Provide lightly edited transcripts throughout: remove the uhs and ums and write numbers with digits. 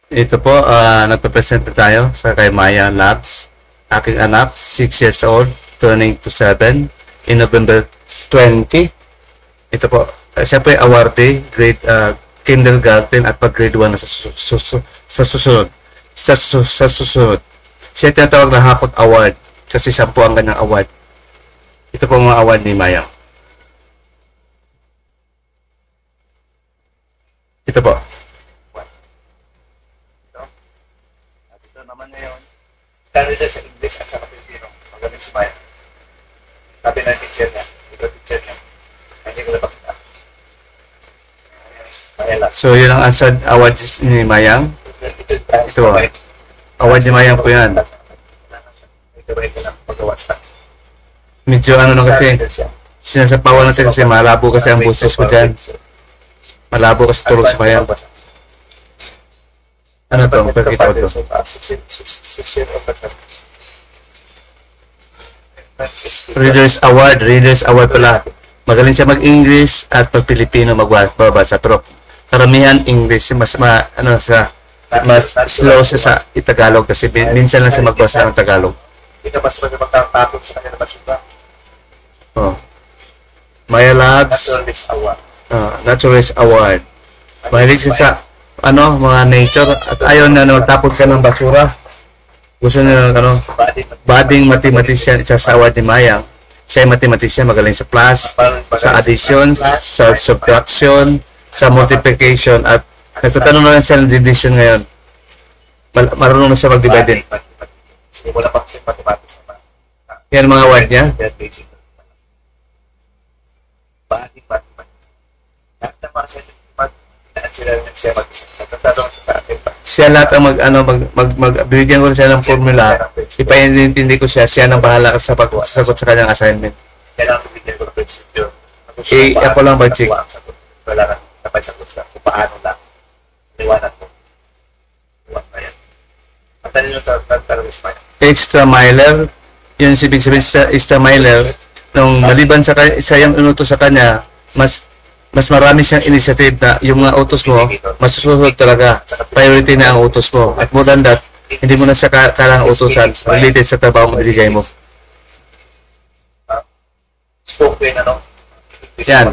Ito po, nagpe-present tayo sa kay Maya Labs. Aking anak, 6 years old, turning to 7 in November 20. Ito po, siya po ay awardee, grade kindergarten at pag-grade 1 na sa susunod. Sa susunod. Siya tinatawag na Hapag Award kasi 10 ang kanyang award. Ito po ang mga award ni Maya. Ito po. Ito naman ngayon, standard sa English at sa Pilipino. Magaling smile. Sabi ng teacher niya, ito teacher niya, hindi ko napakita. So, yun ang answered award ni Mayang. Ito, award ni Mayang po yan. Medyo ano na kasi, sinasapawan natin kasi malabo kasi ang boses ko dyan. Malabo kasi tulog sa Mayang. Ano to? Pagkita ko to. Readers Award pala. Magaling siya mag-English at pag-Pilipino magbabasa. Pero karamihan English, mas slow siya sa Tagalog kasi minsan lang siya magbasa ng Tagalog. Ito mas magkakapagod sa kanya na masuka. Oh. Maya Labs, Naturalist Award. Mahilig siya sa mga nature at ayaw na magtapon ka ng basura. Gusto niya bading mathematician siya sa award ni Mayang. Siya ay mathematician, magaling sa plus, sa addition, sa subtraction, sa multiplication at nagtatanong na lang siya ng division ngayon. Marunong na siya mag-divide din. Yan mga award niya. Siya lahat ang magbibigyan ko siya ng formula, ipaintindi ko siya nang bahala sa pagsasagot sa kanyang assignment. Ako lang mag-check. Wala na sagot ka kung paano lang. Liwanag mo. Matali nyo talagang smile. Extra miler, yun ibig sabihin sa extra miler, nung maliban sa yung inutos sa kanya, mas marami siyang initiative na yung mga utos mo, mas susunod talaga. Priority na ang utos mo. At more than that, hindi mo na siya kailangang utusan related sa trabaho mo binigay mo. Spoken, Yan.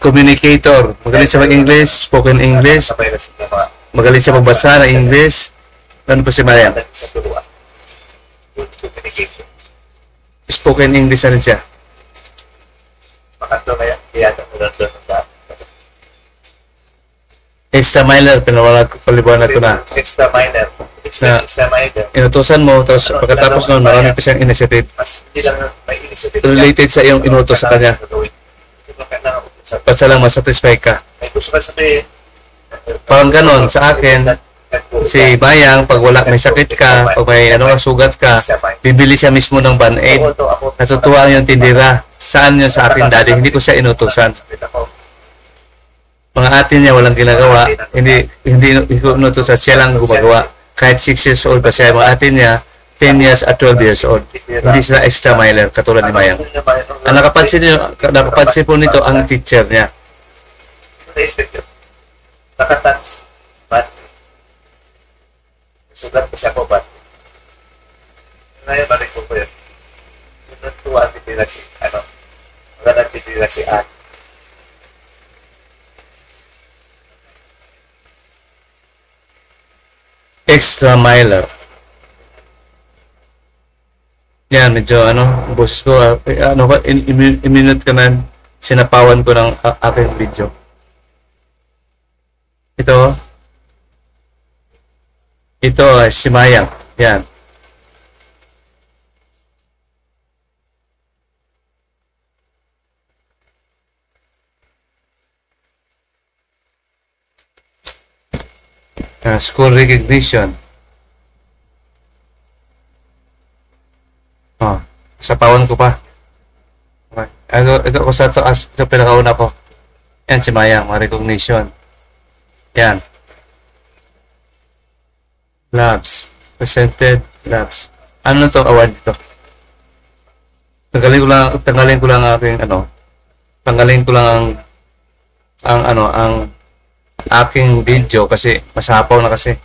Communicator. Magaling siya mag-English, spoken English. Magaling siya magbasa ng English. Ano po si Mariam? Spoken English na rin siya. Extra minor, paliwanag ko na. Extra minor. Inutusan mo, tapos pagkatapos nun, marami pa siyang initiative. Related sa iyong inutos sa kanya. Basta lang masatisfy ka. Parang ganon, sa akin, si Bayang, pag may sakit ka, pag may sugat ka, bibili siya mismo ng Band-Aid. Natutuwa yung tindira. Saan yun sa akin, daddy? Hindi ko siya inutusan. Mga atin niya walang ginagawa, hindi inutusan, siya lang gumagawa. Kahit 6 years old pa siya, mga atin niya, 10 years at 12 years old. Hindi sila extra miler, katulad ni Mayang. Ang nakapansin po nito ang teacher niya. Nakatans. But, sugat ko siya po, but, ngayon, balik ko po yun. Tuwa, titira si, magandang titira si Anne. Extra miler. Yan, medyo boses ko, iminute ka na, sinapawan ko ng aking video. Ito si Mayang. Yan. School recognition. Sapawan ko pa. Okay. Ito ko sa ito pinakauna ko. Yan si Mayang, recognition. Yan. Labs. Presented labs. Ano to award dito? Tanggalin ko lang aking tanggalin ko lang ang aking video kasi masapaw na kasi.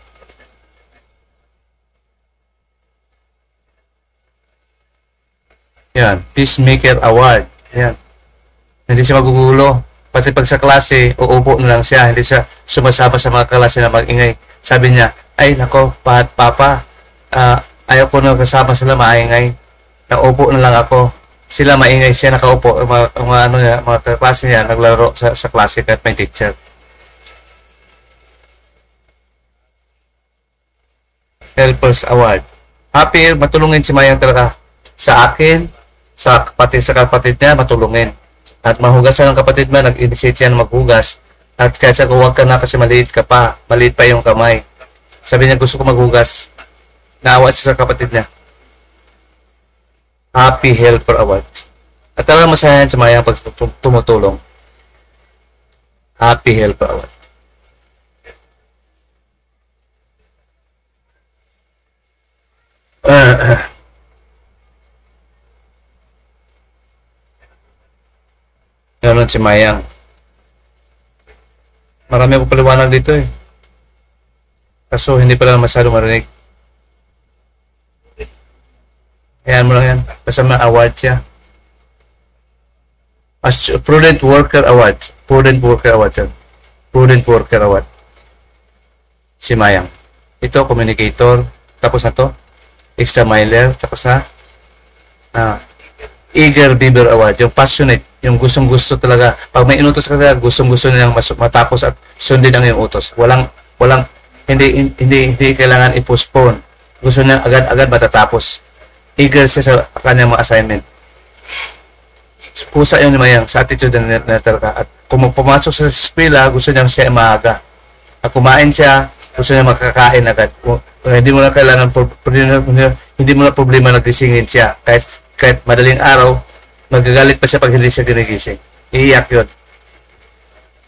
Yan, Peacemaker Award. Yan. Hindi siya magugulo. Pati pag sa klase, uupo na lang siya. Hindi siya sumasama sa mga klase na mag-ingay. Sabi niya, ay nako, papa, ayaw ko na kasama sila maingay. Naupo na lang ako. Sila maingay, siya nakaupo. Mga klase niya, naglaro sa klase kahit may teacher. Helpers Award. Happy, matulungin si Mayang talaga. Sa akin, sa kapatid niya, matulungin. At mahugasan ng kapatid mo, nag-initiate siya na maghugas. At kaysa kung huwag ka na kasi maliit ka pa, maliit pa yung kamay. Sabi niya, gusto ko maghugas. Naawa siya sa kapatid niya. Happy Helper Award. At talagang masaya sa Mayang pag tumutulong. Happy Helper Award. Ganon si Mayang. Marami akong paliwanag dito eh. Kaso hindi pala masyado marinig. Ayan mo lang yan. Basta may award siya. Prudent Worker Award. Prudent Worker Award yan. Prudent Worker Award. Si Mayang. Ito, communicator. Tapos na to. Extra miler. Tapos na. Eager Beaver Award. Yung passionate. Yung gustong-gusto talaga. Pag may inutos ka talaga, gustong-gusto nilang matapos at sundin ang iyong utos. Hindi kailangan i-postpone. Gusto niya agad-agad matatapos. Eager siya sa kanyang mga assignment. Pusa yun ni Mayang sa attitude na talaga. At kung pumasok sa eskwela, gusto niya siya maaga. At kumain siya, gusto niya makakain agad. Hindi mo na kailangan, hindi mo na problema nagisingin siya. Kahit madaling araw, magagalit pa siya pag hindi siya ginigising. Iiyak yun.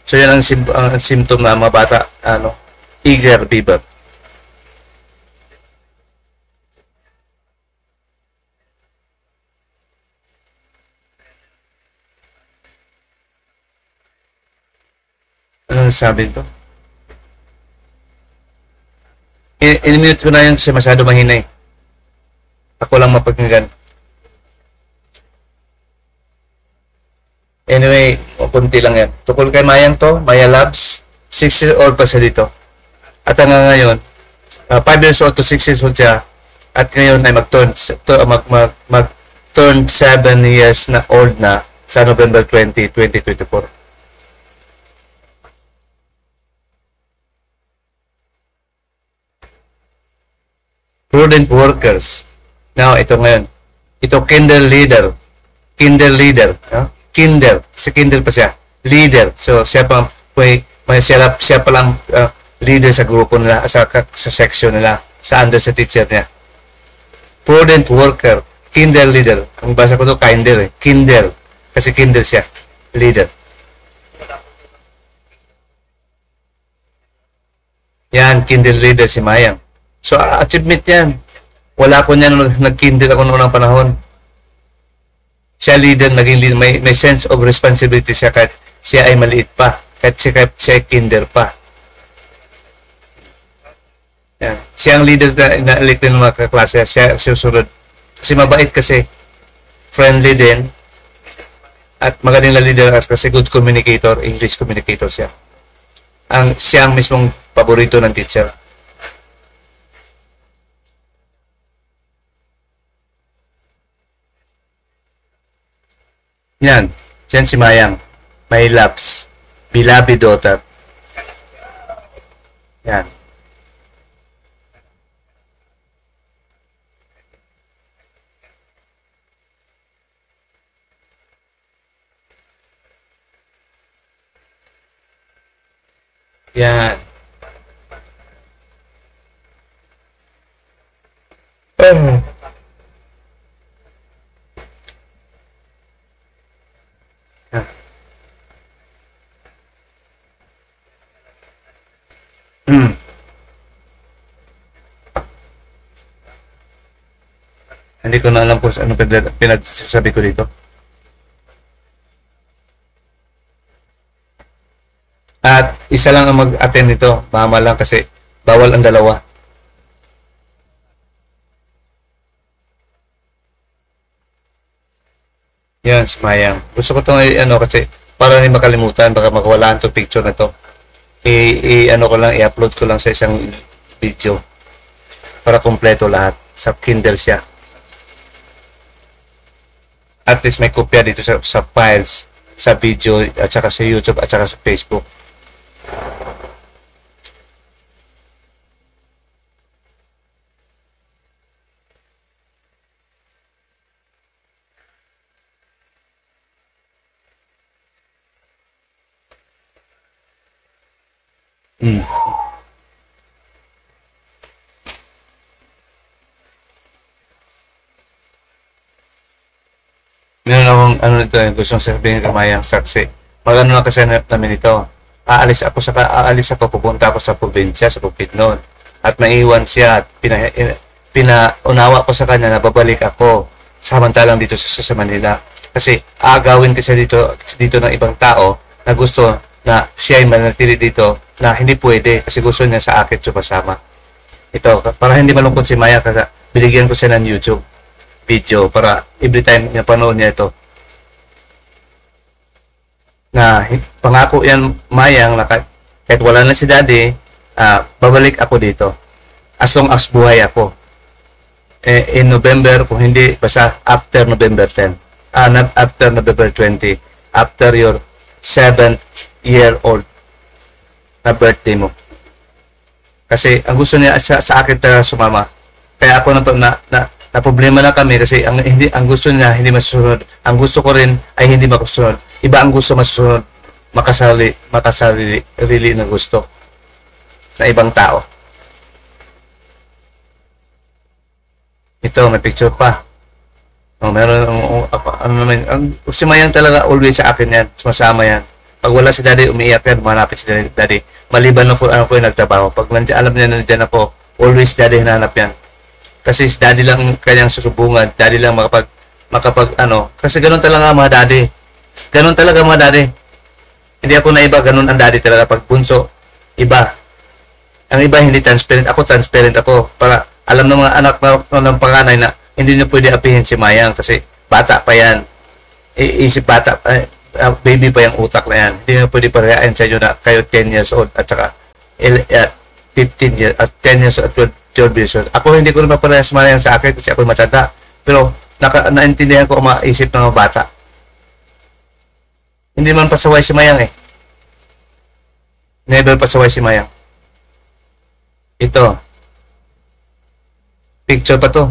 So yan ang symptom na mga bata, eager beaver. Ano sabi ito? In-mute ko na yun kasi masyado mahinay. Ako lang mapakinggan. Anyway, kunti lang yan. Tukol kay Mayang to, Maya Labs, 6 years old pa siya dito. At hanggang ngayon, 5 years old to 6 years old siya. At ngayon ay mag-turn 7 years na old na sa November 20, 2024. Prudent Workers. Now, ito ngayon. Ito, Kindle Leader. Kindle Leader. Kindle. Si Kindle pa siya. Leader. So, siya pa, siya pa lang leader sa grupo nila, sa section nila, sa under sa teacher niya. Prudent Worker. Kindle Leader. Ang basa ko to, Kindle eh. Kindle. Kasi Kindle siya. Leader. Yan, Kindle Leader si Mayang. So, achievement yan. Wala ko niyan nag-Kindle ako noong panahon. Siya leader, naging leader, may sense of responsibility siya kahit siya ay maliit pa, kahit siya ay kinder pa. Yan. Siya ang leader na elect ng mga kaklase, siya susunod. Kasi mabait kasi, friendly din, at magaling na leader kasi good communicator, English communicator siya. Siya ang mismong paborito ng teacher. Yan. Yan si Mayang. May Labs. Beloved daughter. Yan. Yan. Hindi ko na alam kung ano pinagsasabi ko dito. At isa lang ang mag-attend nito. Mama lang kasi bawal ang dalawa. Yan, si Mayang. Gusto ko itong ano kasi para hindi makalimutan, baka makawalaan itong picture na to. Ano ko lang, i-upload ko lang sa isang video para kompleto lahat. Sa Kindle siya. At least may kopya dito sa files, sa video, at saka sa YouTube, at saka sa Facebook. Meron akong ano nito, gusto kong sabihin kay Mayang saksi. Magano na kasi namin ito. Aalis ako, pupunta ako sa probinsya, sa Bukidnon. At naiwan siya at pinaunawa ko sa kanya na babalik ako samantalang dito sa Manila. Kasi aagawin kasi dito ng ibang tao na gusto na siya ay manatili dito na hindi pwede kasi gusto niya sa akin sumasama. Ito, para hindi malungkot si Maya kasi binigyan ko siya ng YouTube video para every time niya panood niya ito. Na pangako yan Mayang na kahit wala na si Daddy, babalik ako dito. As long as buhay ako. In November, kung hindi, basta after November 10. Not after November 20. After your 7th year old na birthday mo. Kasi ang gusto niya sa akin talaga sumama. Kaya ako na problema na kami kasi ang gusto niya hindi masusunod. Ang gusto ko rin ay hindi masusunod. Iba ang gusto masusunod. Makasarili na gusto sa ibang tao. Ito, may picture pa. Meron ano naman, si Mayang talaga always sa akin yan. Sumasama yan. Pag wala si Daddy, umiiyak yan, manapit si Daddy. Maliban na ano ko yung nagtrabaho. Pag alam niya na nandiyan ako, always Daddy hinanap yan. Kasi si Daddy lang kanyang susubungan. Daddy lang makapag ano. Kasi ganun talaga mga Daddy. Ganun talaga mga Daddy. Hindi ako na iba, ganun ang Daddy talaga. Pag bunso, iba. Ang iba hindi transparent. Ako transparent ako. Para alam ng mga anak ng panganay na hindi nyo pwede apihin si Mayang kasi bata pa yan. Isip bata baby pa yung utak na yan. Hindi nyo pwede parehaan sa inyo na kayo 10 years old at saka 15 years at 10 years old at 12 years old. Ako hindi ko rin maparehas si Mayang sa akin kasi ako matanda. Pero naintindihan ko ang mga isip ng mga bata. Hindi man pasaway si Mayang eh. Never pasaway si Mayang. Ito. Picture pa to.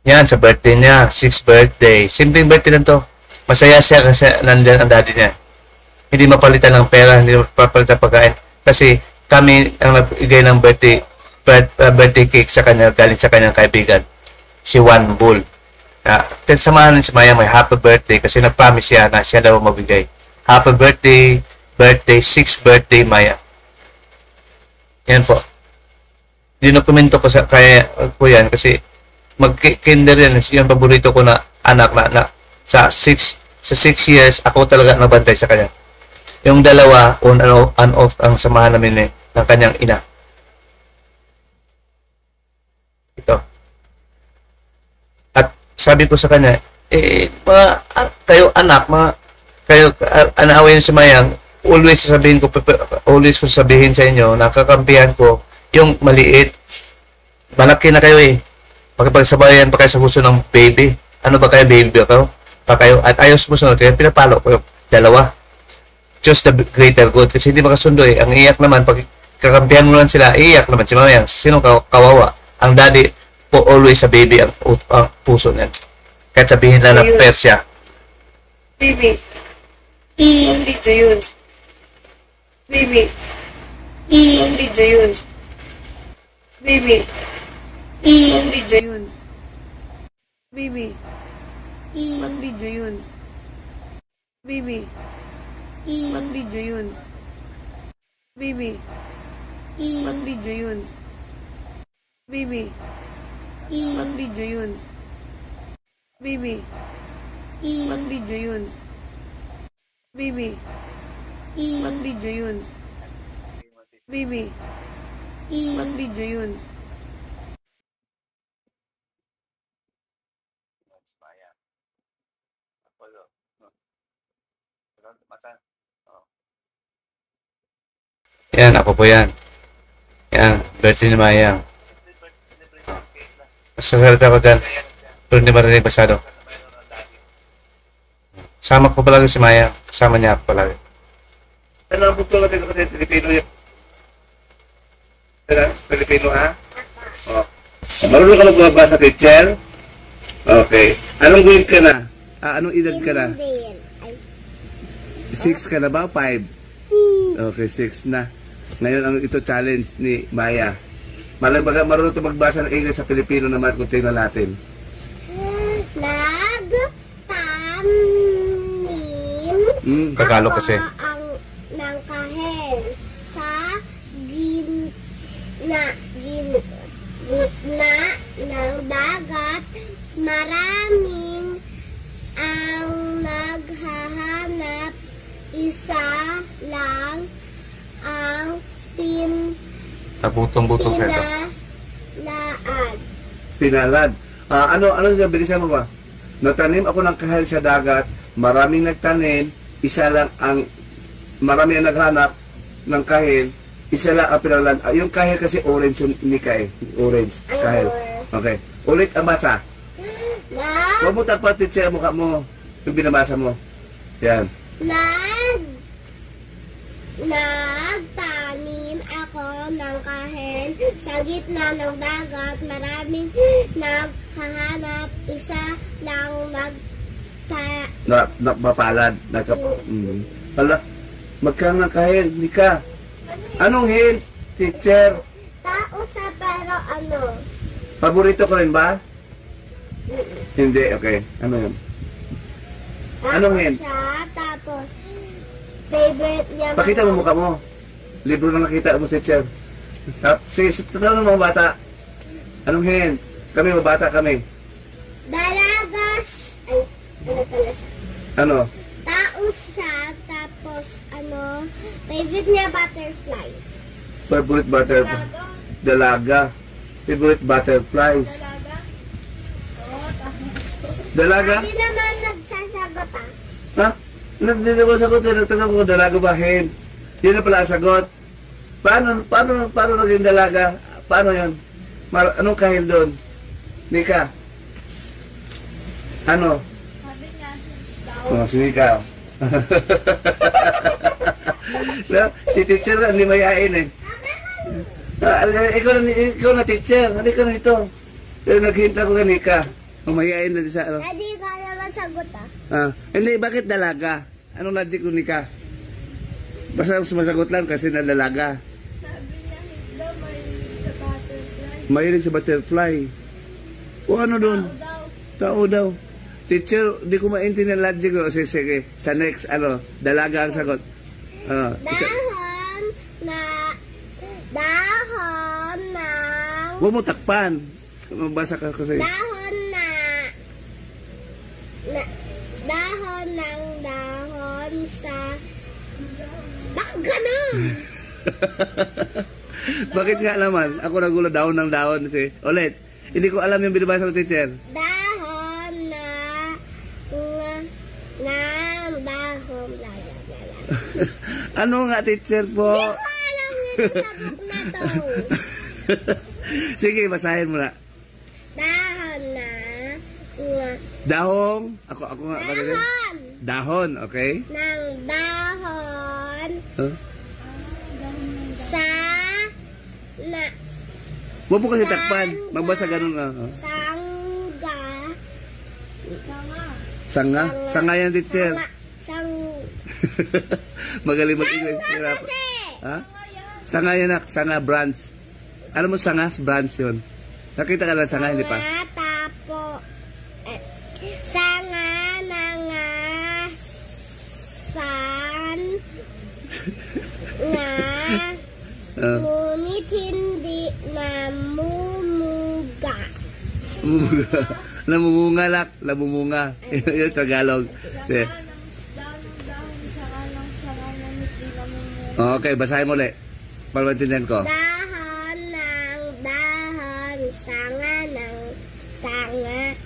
Yan, sa birthday niya. 6th birthday. Simpleng birthday lang to. Masaya siya kasi nandiyan ang daddy niya. Hindi mapalitan ng pera, hindi mapalitan pagkain. Kasi kami ang nagbigay ng birthday cake sa kanya, galing sa kanyang kaibigan. Si Juan Bull. Samahan si Maya may happy birthday kasi nag-promise siya na siya daw mabigay. Happy birthday, 6th birthday, Maya. Yan po. Dinokumento ko kaya ko yan kasi mag-kinder yan. Yung paborito ko na anak na sa 6 years ako talaga nabantay sa kanya. Yung dalawa on and off ang samahan namin ng kanyang ina. Ito. At sabi ko sa kanya, kayo anak, kayo anaawin si Mayang, always ko sabihin sa inyo, nakakampihan ko yung maliit. Malaki na kayo eh. Magpagsabayan pa kayo sa gusto ng baby. Ano ba kayo, baby ako? Pa kayo, at ayos mo sunod. Kaya pinapalo ko yung dalawa. Just the greater good. Kasi hindi makasundo eh. Ang iyak naman, pag kakampihan mo lang sila, iyak naman si Mayang. Sinong kawawa? Ang daddy po always sa baby ang puso niyan. Kahit sabihin lang na Persya. Baby. Video yun. Baby. Video yun. Baby. Video yun. Baby. Video yun. Baby. Video yun. Baby. Video yun. Baby. Video yun. Baby. Video yun. Baby. Video yun. Baby. Ba't video yun? Maya. Apollo. Mata. Yan, ako po yan. Yan, birthday ni Maya. Masasarap ako dyan. Pero hindi marinig masyado. Kasama ko palagi si Maya. Kasama niya ako palagi. Ano ang bugtong natin kapatid? Pilipino yun. Pilipino ha? Oh. Marunong ka magbabasa, teacher? Okay. Anong grade ka na? Anong edad ka na? 6 ka na ba? 5? Okay, 6 na. Ngayon ang ito challenge ni Maya. Marunong ito magbasa ng English sa Pilipino naman kung tingnan natin. Nagtanim Tagalog kasi. ang ng kahel sa gitna ng dagat. Maraming ang naghahanap, isa lang ang Nabutong-butong sa ito. pinalad. Pinalad. Ano yung bilisan mo ba? Natanim ako ng kahel sa dagat, maraming nagtanim, marami ang naghanap ng kahel, isa lang ang pinalad. Yung kahel kasi orange yung Nika eh. Orange, kahel. Okay. Ulit ang basa. Huwag mo tapat, teacher, mukha mo. Yung binabasa mo. Yan. Nagtanim ako ng kahel sa gitna ng dagat. Maraming naghahanap, isa lang Mapalad. Hala, magkano ng kahel, Nika? Anong hel, teacher? tao sa pero ano? Paborito ko rin ba? Hindi, okay. Ano yun? Anong hen? Siya, tapos favorite niya. Pakita mo mukha mo. Libro na nakita mo, teacher. Sige, tatanong ng mga bata. Anong hen? Kami, mga bata kami. Dalagas. Ay, ano pala siya? Ano? Tao siya, tapos ano, favorite niya butterflies. Favorite butterfly. Dalaga. Favorite butterflies. Dalaga? Hindi naman nagsasagot ah. Ha? Hindi ko sagot. Nagtanong ko, dalaga ba hen? Yun na pala ang sagot. Paano naging dalaga? Paano yun? Anong kahil doon? Nika? Ano? Oh, si Nika. No, si teacher na, hindi mayain eh. Ikaw na teacher. Halika na ito. Naghinta ko ka, Nika. Mayain na sa ano. Hindi ka naman sagot ah. Hindi, bakit dalaga? Anong logic ko, Nika? Basta sumasagot lang kasi nalalaga. Sabi niya, daw mahilig sa butterfly. Mahilig sa butterfly. O ano doon? Tao daw. Teacher, di ko maintindihan ang logic ko. Sige, sa next, dalaga ang sagot. Dahon ng... Huwag mo takpan. Mabasa ka kasi. Dahon ng dahon sa... Bakit gano'n? Bakit nga naman? Ako nagulo dahon ng dahon. Ulit. Hindi ko alam yung binabasa ko, teacher. Dahon ng dahon. Ano nga, teacher po? Hindi ko alam yung sagot na to. Sige, basahin mo na. Dahon na... Dahong. Ako nga. Dahon. Dahon, okay? Ng dahon Huh? sa... Huwag mo kasi takpan. Magbasa ganun nga. Sanga? Sanga yan, teacher. Magaling mag-English. Ha? Sanga yan, sanga branch. Alam mo sangas? Branch yun. Nakita ka lang sanga, hindi pa? Sanga nangasan nga ngunit hindi namumuga. Namumungalak, namumunga. Yun sa Tagalog. Okay, basahin mo ulit. Para maintindihan ko. Dahon ng dahon, sanga ng sanga,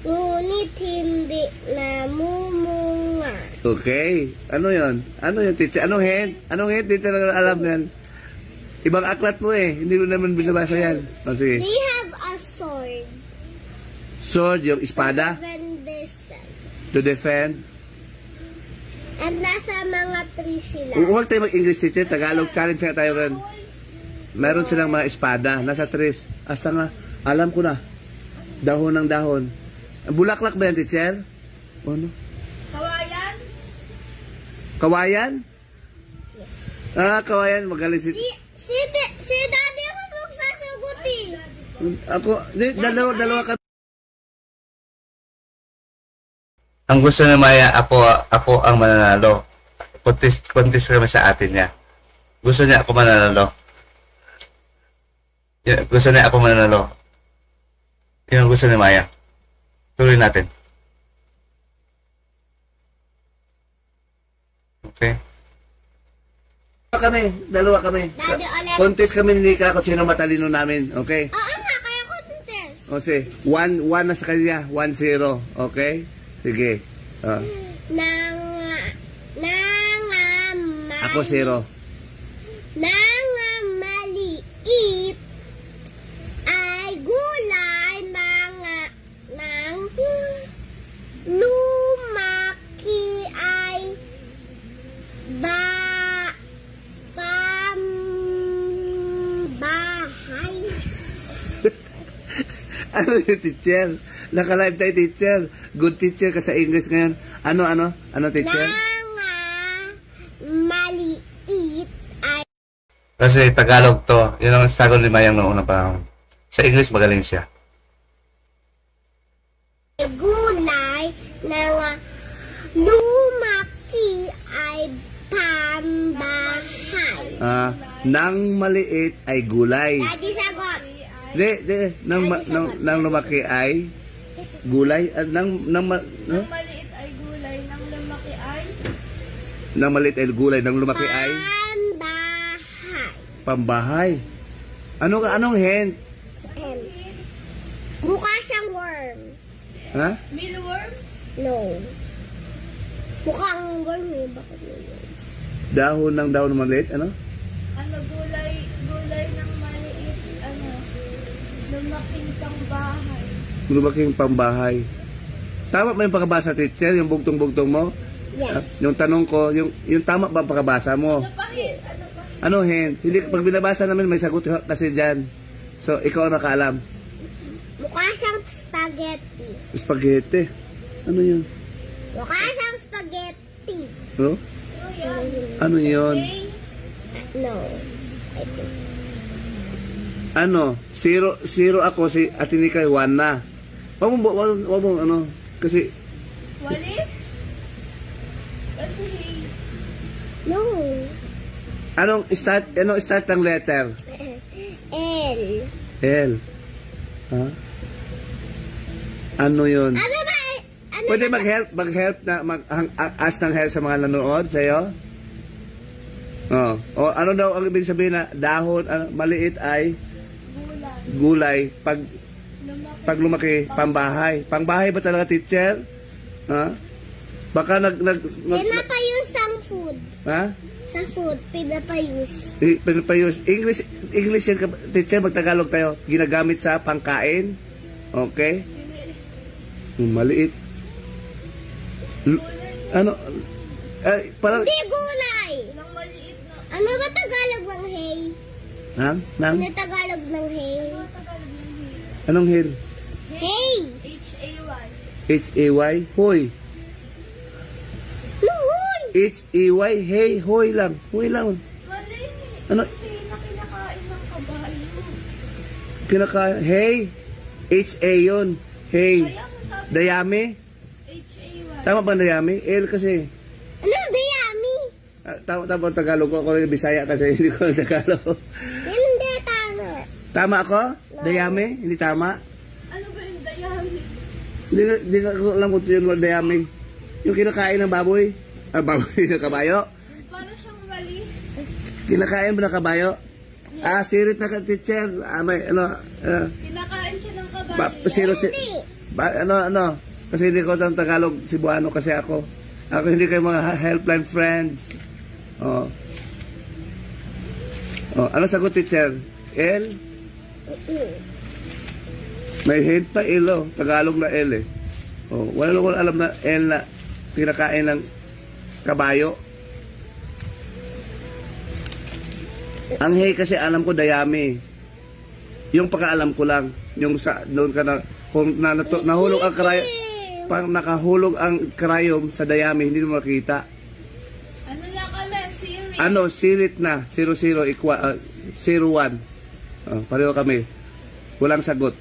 ngunit hindi namumunga. Okay. Ano yun? Ano yun, teacher? Anong hint? Anong hint? Dito na alam yan. Ibang aklat mo eh. Hindi mo naman binabasa yan. O sige. They have a sword. Sword, yung espada. Defend this. To defend. At nasa mga tree sila. Huwag tayo mag-English, teacher. Tagalog. Challenge nga tayo rin. Meron silang mga espada. Nasa trees. Asa nga? Alam ko na. Dahon ng dahon. Bulaklak ba yan, teacher? O ano? Kawayan? Kawayan? Yes. Ah, kawayan. Magaling si... Si daddy ako magsasagutin. Ako, dalawa ka. Ang gusto ni Maya, ako ang mananalo. Contest kami sa atin niya. Gusto niya ako mananalo. Gusto niya ako mananalo. Yun ang gusto ni Maya. Tuloy natin. Okay. Dalawa kami. Daddy, ulit. Contest kami ni Nika kung sino matalino namin. Okay? Oo nga, kaya contest. O sige, 1 na sa kanya, 1-0. Okay? Sige. Ako 0. Maliit ay gulay, lumaki ay pambahay. Ano yung teacher? Naka-live tayo, teacher. Good teacher ka sa English ngayon. Ano, teacher? Maliit ay Kasi Tagalog to. Yun ang struggle ni Mayang noong una pa. Sa English magaling siya. gulay na lumaki ay pambahay. Nang maliit ay gulay. Daddy, sagot. Nang lumaki ay gulay. Nang maliit ay gulay, nang lumaki ay... Nang maliit ay gulay, nang lumaki ay Pambahay. pambahay. Anong hint? Mukha siyang worm. Ha? Mealworms? No. Mukhang worm eh. Bakit may worms? Dahon ng maliit, ano? Gulay ng maliit, lumaking pangbahay. Lumaking pambahay. Tama ba yung pagkabasa, teacher? Yung bugtong-bugtong mo? Yes. Yung tanong ko, yung tama ba ang pagkabasa mo? Ano pa hint? Ano hint? Hindi, pag binabasa namin, may sagot kasi dyan. So, ikaw ang nakaalam. Mukha siyang spaghetti. Spaghetti. Ano yun? Mukha siyang spaghetti. No? Ano yun? No. I think. Ano? Zero ako, si Atinika 1 na. Wag mo, ano? Kasi, Walis? Kasi... No. anong start ng letter? L. L. Ha? Ano yun? Ano ba? Ano Pwede ba? mag-help na, ask ng help sa mga nanonood sa'yo? O ano daw ang ibig sabihin na dahon, maliit ay gulay, pag lumaki, pambahay. Pambahay ba talaga, teacher? Ha? Baka Pinapayus ang food. ha? Sa food, pinapayus. Pinapayus. English yan, teacher, magtagalog tayo. Ginagamit sa pangkain. Okay? Maliit. Ano? Parang, Hindi gulay. Nang maliit na... Ano ba Tagalog ng hay? ha? Ano Tagalog ng hay? Tagalog ng hint. Anong hill? Hay! H-A-Y. H-A-Y? Hoy. Luhoy! H-A-Y? Hey, hoy lang. Hoy lang. Mali. Ano? Hindi na kinakain ng kabayo. Hey. H-A yun. Hey. Kaya masabi Dayami? H-A-Y. Tama ba Dayami? L kasi. Ano dayami? Tama ang Tagalog ko. Ako rin Bisaya kasi hindi ko Tagalog. Hindi tama. Tama ako? Dayami? Hindi tama? Ano ba yung dayami? Hindi ko alam kung yung dayami. Yung kinakain ng baboy. Baboy ng kabayo. Paano siyang walis? Kinakain mo na kabayo? Sirit na ka, teacher. May, Kinakain siya ng kabayo. ano? Kasi hindi ko ng Tagalog, Cebuano kasi ako. Ako hindi kayo mga helpline friends. Oh. Ano sagot, teacher? L? May hint pa L, oh. Tagalog na L eh. Wala lang ko alam na L na kinakain ng kabayo. Ang hey kasi alam ko dayami. Yung pagkaalam ko lang, yung sa doon ka na kung nahulog ang karayom, pag nakahulog ang karayom sa dayami, hindi mo makita. Ano na kami? Siri. Sirit na 00 equal 01. Pareho kami. Walang sagot.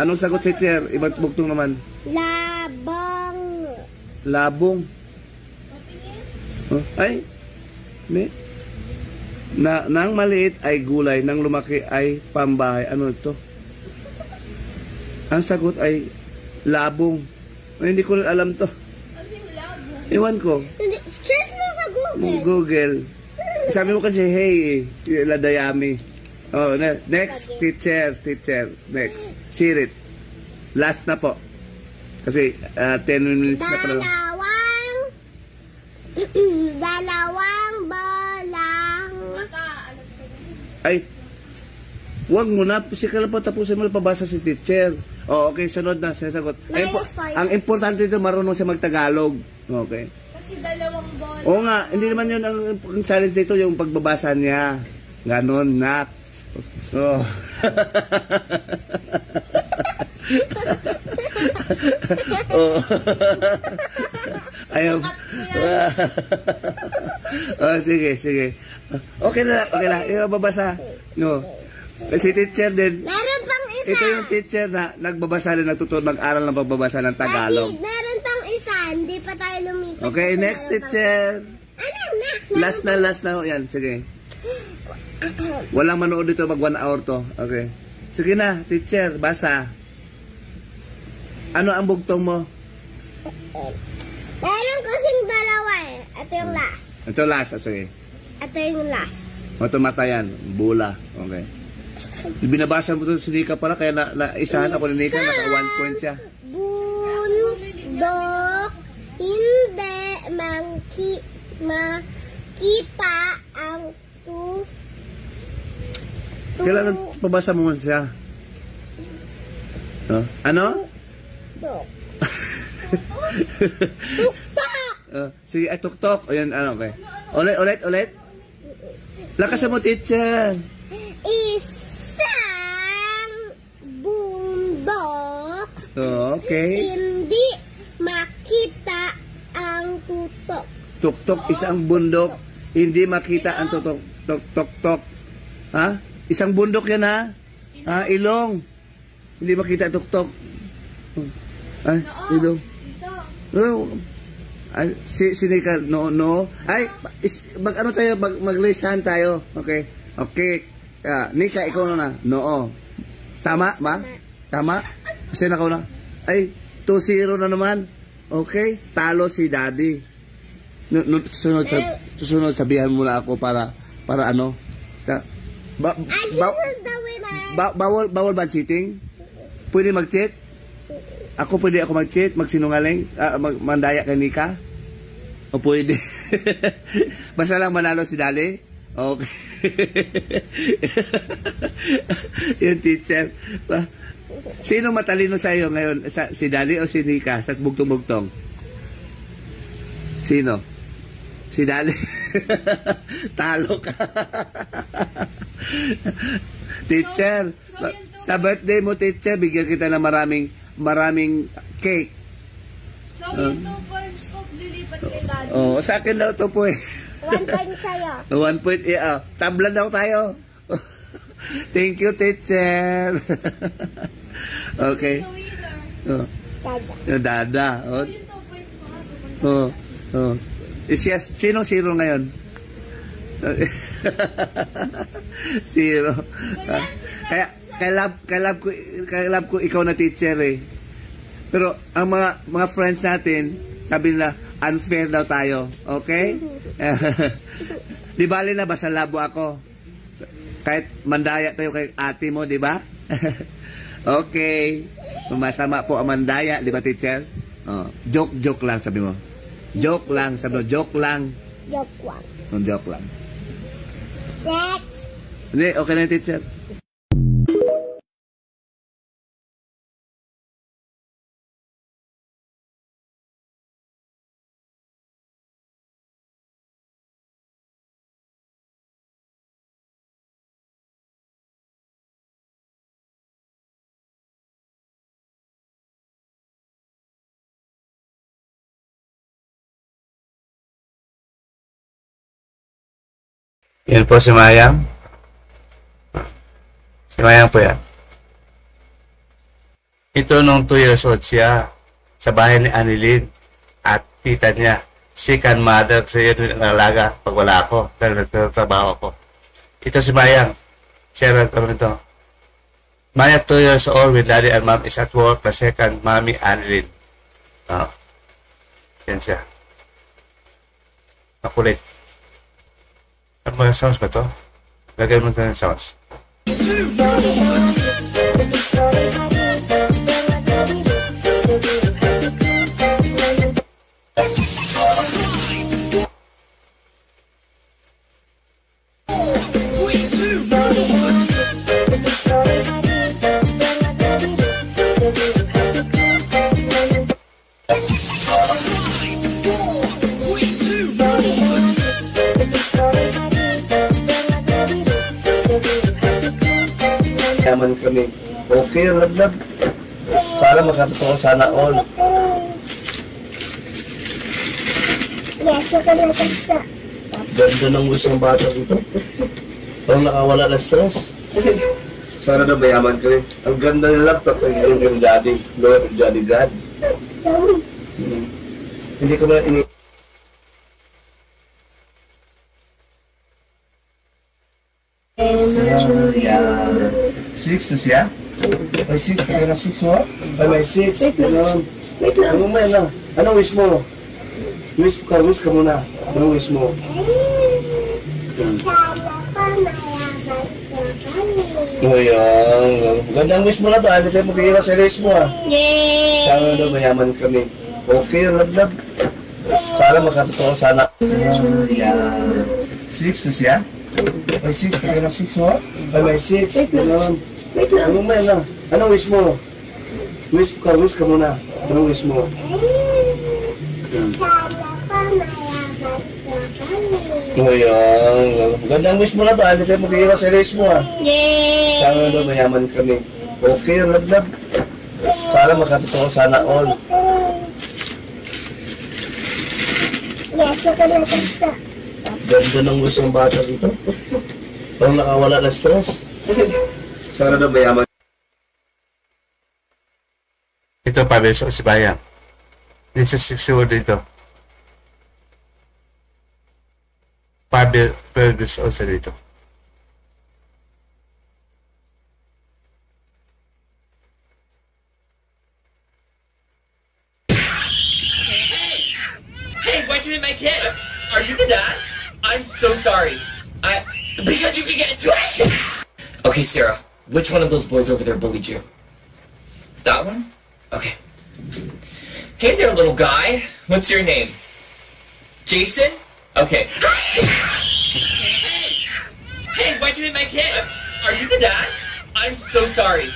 Anong sagot si Tier? Ibang bugtong naman. Labong. Ay. Nang maliit ay gulay, nang lumaki ay pambahay. Ano ito? Ang sagot ay labong. Ay, hindi ko alam to. Ano yung labong? Iwan ko. Search mo sa Google. Google. Sabi mo kasi, hey, ladayami. Next, teacher. Next, sirit. Last na po. Kasi 10 minutes na pala. Dalawang bolang. Ay, wag mo na. Physical pa tapusin mo na pabasa si teacher. Okay, sunod na. Sinasagot. Ang importante dito, marunong siya magtagalog. Okay. Kasi dalawang bola. Oo nga, hindi naman yun ang challenge dito, yung pagbabasa niya. Ganon, nak. Oh. Oh. Ayaw. Sige. Okay na. Ibabasa. No. Si teacher din. Meron pang isa. Ito yung teacher na nagbabasa rin, nagtuturo mag-aral ng pagbabasa ng Tagalog. Meron pang isa. Hindi pa tayo lumipat. Okay, next teacher. Last na. Yan, sige. Walang manood dito, mag 1 hour to. Okay. Sige na, teacher, basa. Ano ang bugtong mo? Meron kasing dalawa eh. Ito yung last. Ito last, sige. Ito yung last. Matumata yan, bula. Okay. Binabasa mo ito si Nika pala, kaya naisahan ako ni Nika, naka 1 point siya. Bundok, hindi makita ang Kailangan pabasa mo siya. Ano? Tuktok! Sige, tuktok. O yan, ano, okay. Ulit. Lakasan mo, teacher. Isang bundok. Okay. Hindi makita ang tutok. Tuktok, isang bundok. Hindi makita ang tutok. Tok. Ha? Isang bundok yan, ha? Ilong. Hindi makita tuktok. Ilong. Sinika, no. Ay, mag-ano tayo, mag-lisan tayo. Okay. Nika, ikaw na. No. Tama ba? Tama? Kasi nakaw na. Ay, 2-0 na naman. Okay. Talo si daddy. Susunod, sabihan mo na ako para ano. Bawal ba cheating? Pwede mag-cheat? Pwede ako mag-cheat, magsinungaling, mandaya kay Nika? O pwede? Basta lang manalo si Dali? Okay. Yung teacher. Sino matalino sa iyo ngayon? Si Dali o si Nika sa bugtong-bugtong? Sino? Si Dali. Talo ka. Teacher, sa birthday mo, teacher, bigyan kita ng maraming cake. So, yung 2 points ko, lilipat kay daddy. Sa akin daw ito po eh. 1 point sa'yo. 1 point, tablan daw tayo. Thank you, teacher. Okay. Dada. So, yung 2 points ko, Sino zero ngayon? Zero. Kaya love ko ikaw na teacher eh. Pero ang mga friends natin, sabi nila unfair daw tayo. Okay? Di bali na basta labo ako. Kahit mandaya tayo kay ate mo, di ba? Okay. Masama po ang mandaya, di ba, teacher? Oh, joke lang, sabi mo. Joke lang, sabi mo. Joke lang. Joke lang. Joke lang. Next. Hindi, okay na, teacher. Yan po si Mayang. Si Mayang po yan. Ito nung 2 years old siya sa bahay ni Annalyn at tita niya. Second mother sa iyo ng alaga pag wala ako dahil nagtatrabaho ako. Ito si Mayang. Share kami ito. Maya 2 years old with daddy and mom is at work. The second mommy Annalyn. Yan siya. Makulit. Ano mga sounds ba ito? Lagay mo ito ng sounds. Yaman kami. Okay, love. Sana magkatotoo sana all. Yes, ako na basta. Ganda ng wish ng bata dito. Parang nakawala na stress. Sana na mayaman kami. Ang ganda ng laptop ay yung daddy. Lord, daddy God. Hindi ko na ini... Six na siya? May 6, kaya na 6 mo? Ay, may 6. Ganun. Ano mo yan? Anong wish mo? Wish ka muna. Anong wish mo? Ngayon, gandang wish mo na ba? Hindi tayo magkikita sa wish mo Yay! Sana daw mayaman kami. Okay, love. Sana magkatotoo sana. 6 na siya? May 6, kaya na 6 mo? Ay, may 6. Ganun. Ano mo yan? Anong wish mo? Wish ka muna. Anong wish mo? Ngayon, gandang wish mo na ba? Hindi tayo magkikita sa wish mo Yay! Sana daw mayaman kami. Okay, love. Sana magkatotoo sana all. Yes, ako na basta. Ganda ng wish ng bata dito. Parang nakawala na stress. Sana daw mayaman. Ito pa beso si Bayang. This is 6 years dito. 5 years old sa dito. Hey, why'd you hit my kid? Are you the dad? I'm so sorry. Because you can get into it! Okay, Sarah, which one of those boys over there bullied you? That one? Okay. Hey there, little guy. What's your name? Jason? Okay. Hey, why'd you hit my kid? Are you the dad? I'm so sorry.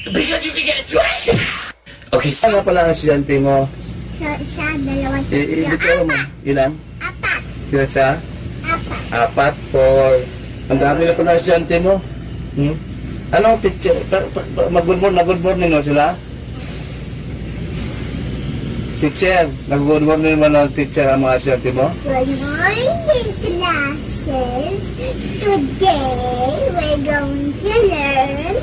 Because you can get into it! Okay, Ano pala ang estudyante mo? Isa, dalawa, Hindi ko alam mo. Ilan? apat. Sila siya? Apat. 4. Ang dami na pala ang estudyante mo. Anong teacher? Mag-good morning mo sila? Teacher, nag-good morning mo ng teacher ang mga estudyante mo? Good morning, classes. Today, we're going to learn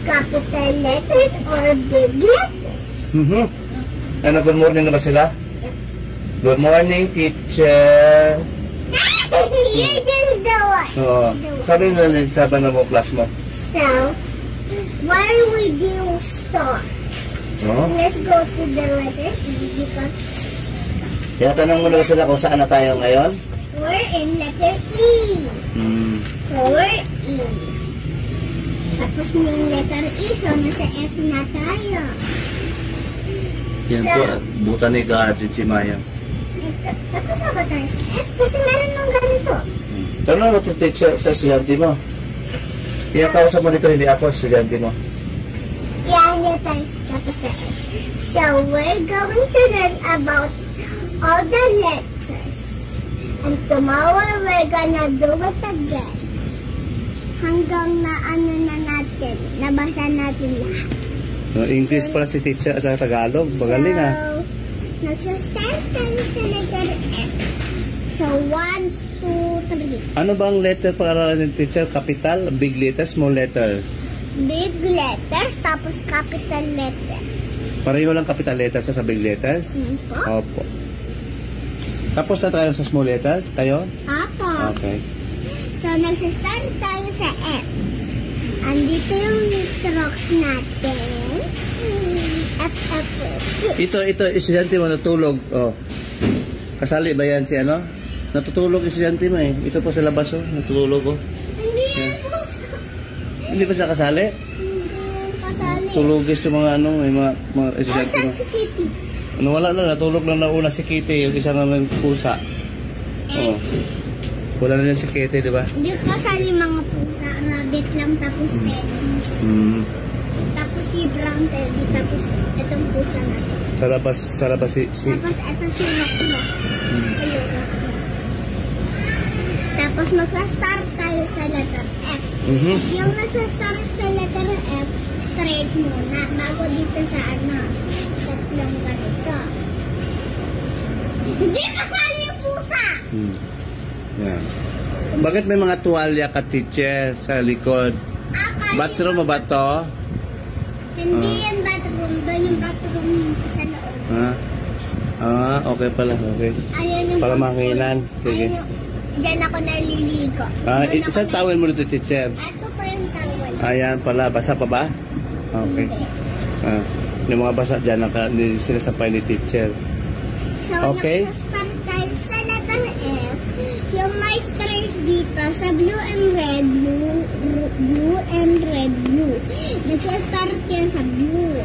capital letters or big letters. Ano, good morning na ba sila? Good morning, teacher. You just the one. So, sabi na rin sa ba na mo class mo? So, where would you start? Let's go to the letter E because Tinatanong mo na ba sila kung saan na tayo ngayon? we're in letter E. So, we're E. Tapos na yung letter E, so nasa F na tayo. Yan po, buta ni Garden si Maya. Tapos na ba tayo sa F? Kasi meron ng ganito. Tanong mo sa estudyante mo. Kaya kausap mo dito, hindi ako estudyante mo. Yan yung tayo tapos sa F. So, we're going to learn about all the letters. And tomorrow, we're gonna do it again. Hanggang na ano na natin, nabasa natin lahat. English pala si teacher sa Tagalog. Magaling so, nasa-start tayo sa letter F. So, 1, 2, 3. Ano bang letter pag-aralan ng teacher? Capital, big letter, small letter? Big letters, tapos capital letter. Pareho lang capital letters sa big letters? Po? Opo. Tapos na tayo sa small letters? Tayo? Apo. Okay. So, nagsa-start tayo sa F. Andito yung strokes natin. F, F, F. Ito, estudyante mo natulog. Oh. Kasali ba yan si ano? Natutulog estudyante mo eh. Ito po sa labas oh, natulog oh. Hindi yan po. Hindi ba siya kasali? Hindi yan kasali. Tulogis yung mga ano, may mga estudyante Asan mo. si Kitty? Ano wala na, natulog lang na una si Kitty, yung isa naman pusa. Oh. Wala na yan si Kitty, di ba? Hindi kasali mga pusa. Rabbit lang, tapos teddies. Tapos si brown teddy, tapos itong pusa natin. Sa labas si... Tapos ito si Roxy. Tapos magsa-start tayo sa letter F. Yung nasa-start sa letter F, straight muna. Bago dito sa ano, tatlong ganito. Hindi kasali yung pusa! Yeah. Bakit may mga tuwalya ka teacher sa likod? Bathroom mo ba to? Hindi yan bathroom. Doon yung bathroom sa loob. Okay pala. Okay. Ayan yung Para box makinan. ko. Sige. Diyan ako naliligo. Isang towel mo dito teacher. Ito pa yung towel. Ayan pala. Basa pa ba? Okay. Yung mga basa dyan, sinasapay ni teacher. So, okay. nagsa-start tayo sa letter F. Yung may stripes dito sa blue and red, blue and red, blue. Nagsa-start yan sa blue.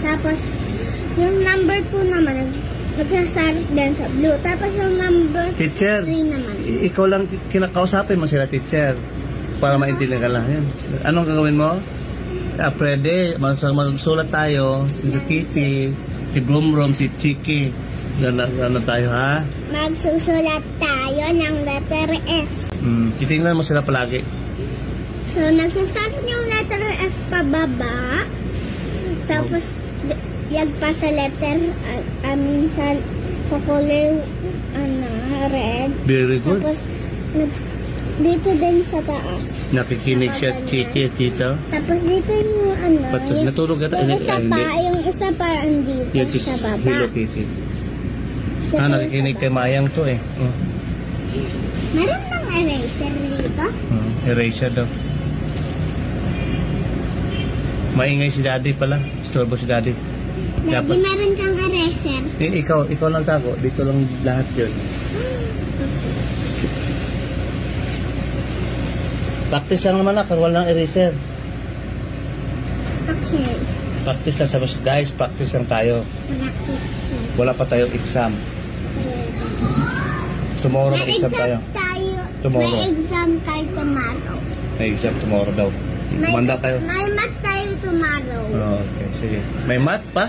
Tapos, yung number 2 naman, nagsa-start din sa blue. Tapos yung number 3 naman. Ikaw lang kinakausapin mo sila teacher para maintindihan ka lang. Yan. Anong gagawin mo? Pwede, magsulat tayo. Si Kitty, si Brum, si Chiki. Ano tayo ha? Magsusulat tayo ng letter F. Titingnan mo sila palagi. So, nagsastart yung letter F pababa. Tapos, yagpa sa letter, sa color, red. Very good. Tapos, dito din sa taas. Nakikinig siya, Chiki, tito. Tapos, dito yung Natulog ata. Yung isa pa andito Yan si sa baba. Hello Kitty. Nakikinig kay Mayang to eh. Meron ng eraser dito? Eraser daw. Maingay si daddy pala. Istorbo si daddy. Daddy, meron kang eraser. Ikaw lang tako. Dito lang lahat yun. Practice lang naman ako. Walang eraser. Okay. Practice lang. Sabi guys, practice lang tayo. Wala pa tayong exam. Tomorrow may exam tayo. Tomorrow. May exam tayo tomorrow. May exam tomorrow daw. Manda tayo. May math tayo tomorrow. Okay, sige. May math pa?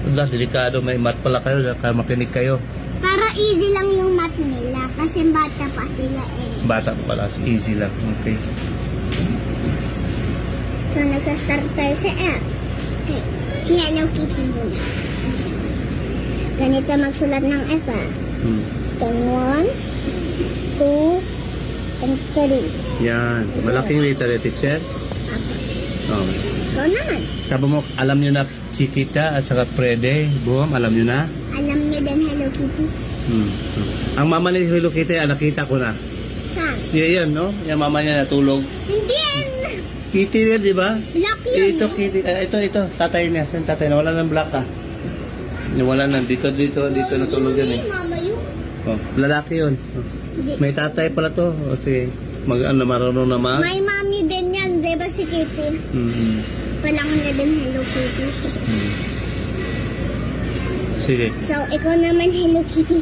Wala, delikado. May math pala kayo. Kaya makinig kayo. Para easy lang yung math nila. Kasi bata pa sila eh. Bata pa pala. Easy lang. Okay. So, nagsastart tayo sa F. Okay. Si Hello Kitty muna. Ganito magsulat ng F Then 1, 2, and 3. Yan. Malaking letter eh, teacher. Okay. Ikaw naman. Sabi mo, alam nyo na Chiquita at saka Prede, Boom, alam nyo na? Alam nyo din Hello Kitty. Ang mama ni Hello Kitty, nakita ko na. Saan? Yan, no? Yung mama niya natulog. Hindi yan. Kitty yan, di ba? Black yun. Ito, Kitty. Ito. Tatay niya. Saan tatay na? Wala ng black ah. Wala na. Dito natulog yan eh. Mama yun. Oh, lalaki yun. Oh. May tatay pala to. O sige, marunong naman. May mommy din yan, di ba si Kitty? Walang na din Hello Kitty. Sige. So, ikaw naman Hello Kitty.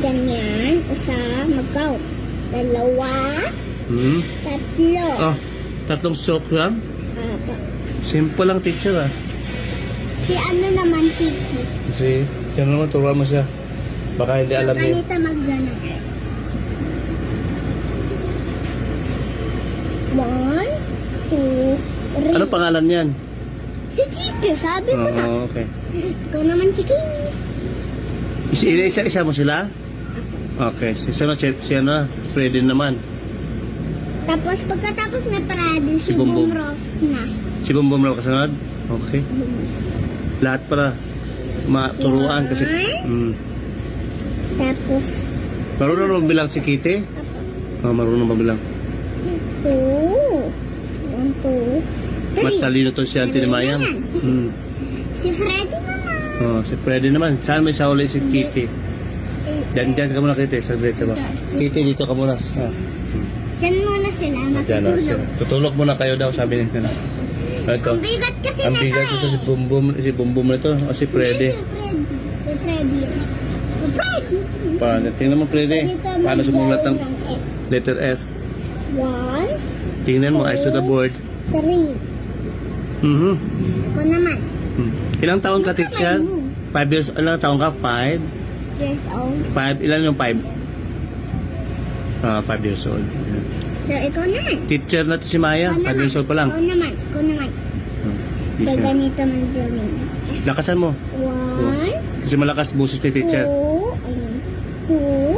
Ganyan. Isa, mag-count. 2, 3. Oh, 3 stroke yan? Apo. Simple lang, teacher ah. Si ano naman, Chiki. Sige, siya naman, turuan mo siya. Baka hindi alam niya. Ganito mag-gana. 1, 2, 3. Ano pangalan niyan? Si Chiki, sabi ko na. Oo, okay. Ikaw naman, Chiki. Isa-isa mo sila? Okay, si ano, Freddy naman. Tapos pagkatapos na parade, si Bumbum. Boom Ross na. Si Bumbum lang kasunod? Okay. Lahat para maturuan kasi. Tapos, Marunong magbilang si Kitty? Oh, marunong magbilang. 2, 1, 2, 3. Matalino to si Auntie Mayang. Si Freddy naman. Oh, si Freddy naman. Saan may sauli si Kitty? Diyan ka muna, Kitty. Saglit sa ba? Kitty, dito ka muna. Diyan muna sila, Diyan na sila. matutulog. Tutulog muna kayo daw, sabi nila. Ito. Ang bigat kasi Ang nito bigat ito si Bumbum na ito. O si Freddy. Si Freddy. Paano? Tingnan mo, Freddy. Paano sumulat ng letter F? 1, Tingnan mo, eyes to the board. 3. Ako naman. Ilang taon ka, teacher? 5 years, ilang taon ka? 5? Years old. 5, ilan yung 5? 5 years old. So, ikaw naman. Teacher na to si Maya, 5 years old pa lang. Ikaw naman. So, ganito man dyan. Lakasan mo. 1, Kasi malakas busis ni teacher. 2,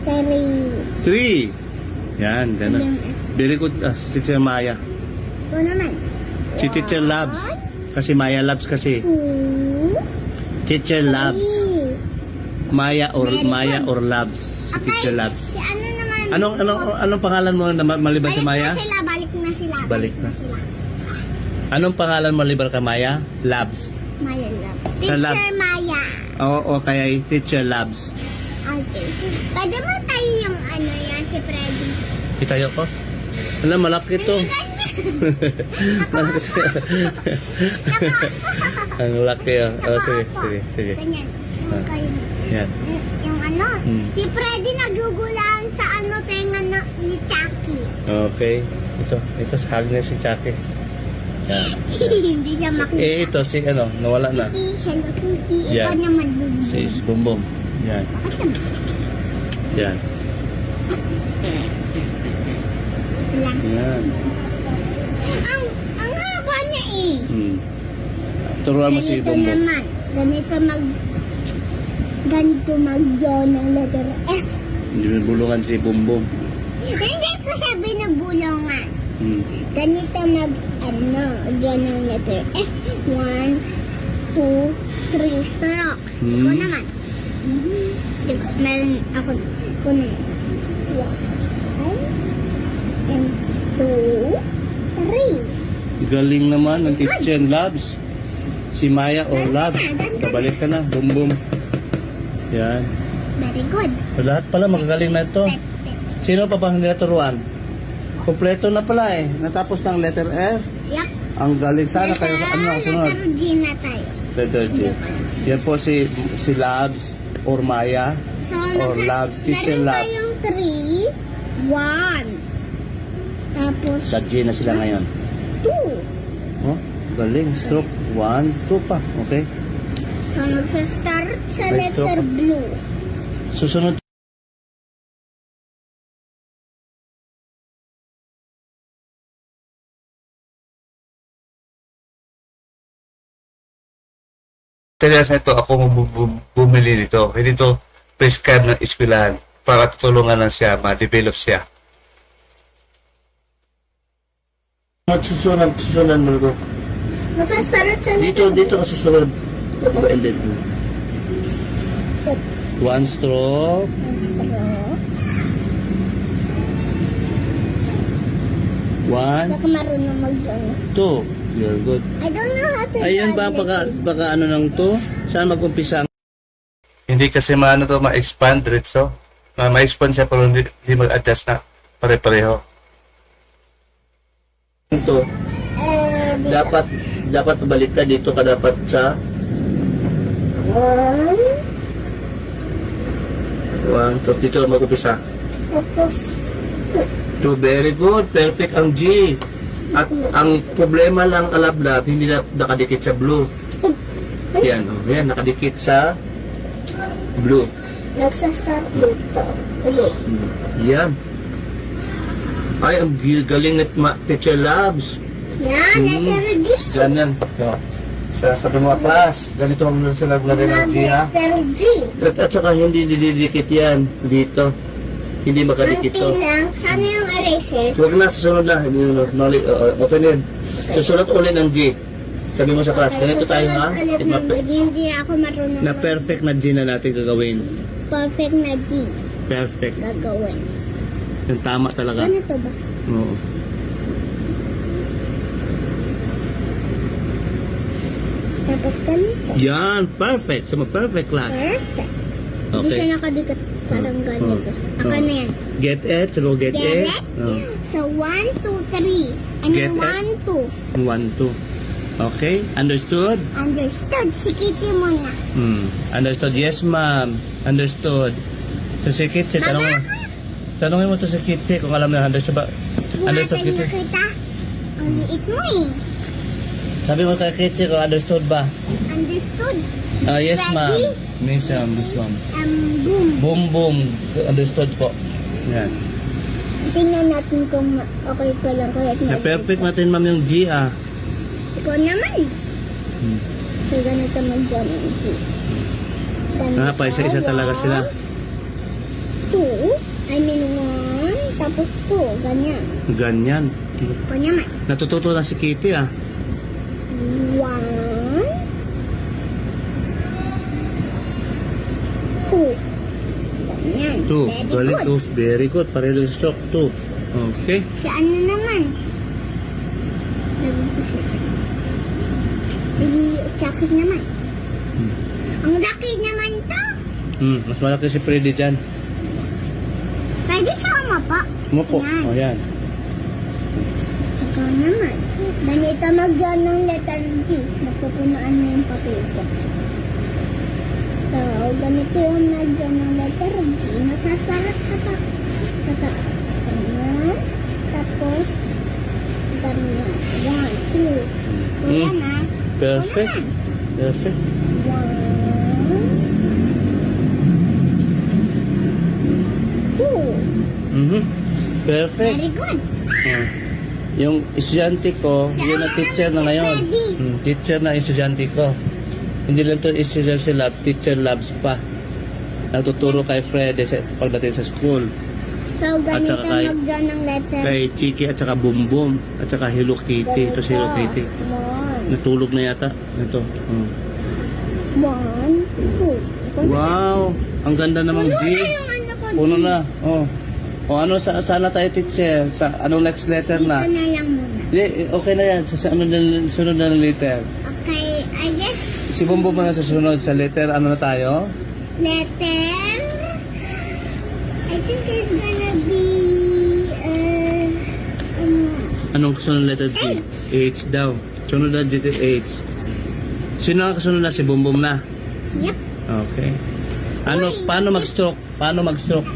3. 3. Yan, gano'n. Very good, teacher Maya. Ikaw naman. Si teacher Labs. Kasi Maya Labs kasi. 2, Teacher Labs. 3. Maya or Labs. Si Okay. teacher Labs. Si ano naman? Anong pangalan mo na maliban sa Maya? Balik na sila. Balik na. Anong pangalan mo maliban ka Maya? Labs. Maya Labs. Sa Teacher Labs. Maya. Oo, kaya teacher Labs. Okay. Pwede mo tayo yung ano yan, si Freddy. Itayo ko? Alam, malaki to. Malaki to. Ang laki ah. Oh, sige. Ganyan. Yung kayo. Yan. Yung ano, si Freddy nagugulaan sa ano tenga ni Chucky. Okay. Ito hag niya si Chucky. Yan. Hindi siya makita. Ito si nawala na. Hello Kitty. Yan. Ikaw naman, Bumbum. Si Bumbum. Yan. Bakit naman? Yan. Lang. Yan. Ang haba niya eh. Turuan mo si Bumbum. Ganito mag-draw ng letter F. Hindi mo bulungan si Bumbum. Hindi ko sabi na bulungan. Ganito draw ng letter F. 1, 2, 3 strokes. Ikaw naman. Meron ako naman. 1 and 2, 3. Galing naman ng teacher Labs. Si Maya or Labs. Babalik ka na, Bumbum. Yan. Very good. Lahat pala magagaling na ito. Sino pa bang naturuan? Kompleto na pala eh. Natapos ng letter F. Yup. Ang galing. Sana kayo kasunod. Letter G na tayo. Letter G. Yan po si Labs or Maya So, or Labs. Teacher meron Labs. tayong 3, 1. Tapos, Sa G na sila ngayon. 2. Oh, galing. Stroke 1, 2 pa. Okay. So, magsa-start sa May letter stroke. blue. Susunod. Sa ito, ako bumili nito. Hindi ito prescribe ng eskwelahan para tutulungan lang siya, ma-develop siya. Susunod mo ito. Magsa-start sa Dito ka susunod. Ended. One stroke. stroke. One, Baka marunong mag-join. 2. You're good. I don't know how to Ayun draw ba, letters. baka ano ng 2? Saan mag-umpisa? hindi kasi maano to ma-expand diretso. Ma-expand siya pero hindi mag-adjust na pare-pareho. Ito, dapat balik ka dito ka dapat sa 1, 2, dito lang mag-upisa. Tapos, 2, very good, perfect ang G. At ang problema lang kalablab, hindi na nakadikit sa blue. Yan, yan, nakadikit sa blue. nagsastart dito. Ulit. Yan. Ay, ang galing at Teacher Labs. Yan, letter G. Ganyan. Sa mga class, ganito ang nasa naglagay ng G, ha? Letter G. At saka hindi didikit yan dito. Hindi makadikit to. Konti lang. Sana yung eraser. Huwag na, susunod na. Okay na yun. Susunod ulit ng G. Sabi mo sa class, ganito tayo, ha? Hindi ako marunong. Na perfect na G na natin gagawin. Perfect na G. Perfect. Gagawin. Yung tama talaga. Ganito ba? Oo. Tapos ganito. Yan, perfect. So, perfect class. Perfect. Hindi Okay. siya nakadikit. Parang ganito. Ako na yan. Get it? So, get Get it? it? So, 1, 2, 3. And Get then it? 1, 2. 1, 2. Okay? Understood? Understood. Si Kitty muna. Understood? Yes, ma'am. Understood. So, si Kitty, tanongin mo to si Kitty kung alam na understood ba? Understood, Buhatin Kitty? na kita. Ang liit mo eh. Sabi mo kay Kitty kung understood ba? Understood. Yes, ma'am. Ready? Miss, Miss ma'am. Boom. Boom, boom. Understood po. Yan. Tingnan natin kung okay pa lang. Na perfect natin, ma'am, yung G, ah. Ikaw naman. So, ganito mag-join ng G. Ah, pa isa-isa talaga sila. 2. I mean 1. Tapos 2. Ganyan. Ganyan. Ikaw naman. Natututo na si Kitty, ah. 1. 2. Ganyan. 2. Very Galing, good. 2. Very good. Pareho yung stroke, 2. Okay. Si ano naman? Naging ko siya. Si Chucky naman. Ang laki naman to. Mas malaki si Freddy dyan. Pwede siya umapa. Umupo. Ayan. O, yan. Ikaw naman. Ganito mag-join ng letter G. Magpupunaan na yung papel ko. So, ganito yung mag-join ng letter G. Masasarat sa taas. Ganyan. Tapos, ganyan. 1, 2. Ayan ah. Perfect. Ayan. Perfect. 1, 2. Perfect. Very good. Yung estudyante ko, yun ang teacher na ngayon. Freddy. Teacher na estudyante ko. Hindi lang to estudyante lab, teacher labs pa. Nagtuturo kay Freddy pagdating sa school. So, ganito saka kay- mag-join ng letter. Kay Chiki at saka Boom Boom. At saka Hello Kitty. Ito si Hello Kitty. 1, Natulog na yata. Ito. 1, 2. Wow! Ang ganda namang Puno G. na yung ano ko. Puno na. Oh. O ano, sana tayo teacher? Sa anong next letter Dito na? na lang muna. Hindi, okay na yan. Sa ano na sunod na letter? Okay, I guess Si Boom Boom na sa sunod. Sa letter, ano na tayo? letter, I think it's gonna be, Anong sunod na letter? G? H daw. Sunod na G, H. Sino ang kasunod na? Si Boom Boom na? yep. Okay. Ano, Uy, paano mag-stroke? Paano mag-stroke?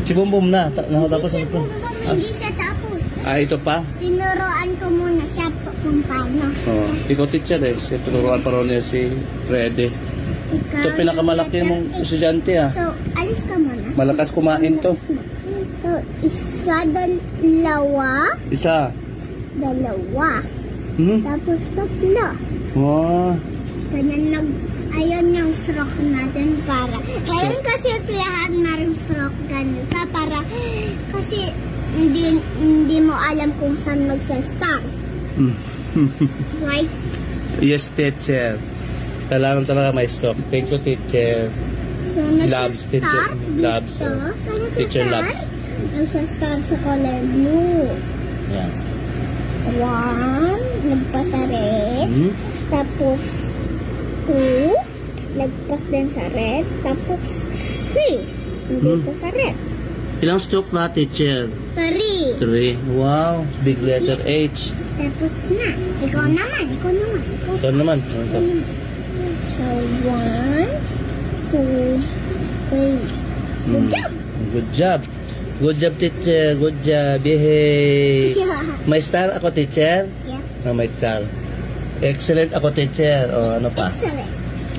Si Boom Boom na. Tapos Hindi siya ano po? bumbong, hindi siya tapos. Ito pa? Tinuruan ko muna siya kung paano. Oh, ikaw teacher eh. Si turuan pa rin niya si Freddy. Ikaw Ito pinakamalaki yung mong letter H. estudyante ah. So, alis ka muna. Malakas kumain to. So, isa, dalawa, Isa. dalawa. Hmm? Tapos tatlo. Wow. Ganyan ayun yung stroke natin para. Ngayon kasi lahat na stroke ganito para kasi hindi mo alam kung saan magsa-start. Right? Yes, teacher. Kailangan talaga may stroke. Thank you, teacher. So, Labs, teacher. nagsastart dito. Labs. So, Teacher nagsastart. labs. Nagsastart sa color blue. Yan. 1, nagpasa red. Hmm? Tapos, 2, lagpas din sa red, tapos 3. Dito sa red. Ilang stroke na, teacher? 3. 3. Wow, big letter H. Tapos na. Ikaw naman. Ito naman. Ito. So, 1, 2, 3. Good job! Good job. Good job, teacher. Good job. Yay! May star ako, teacher? Yeah. May star. Excellent ako, teacher. O, ano pa? Excellent.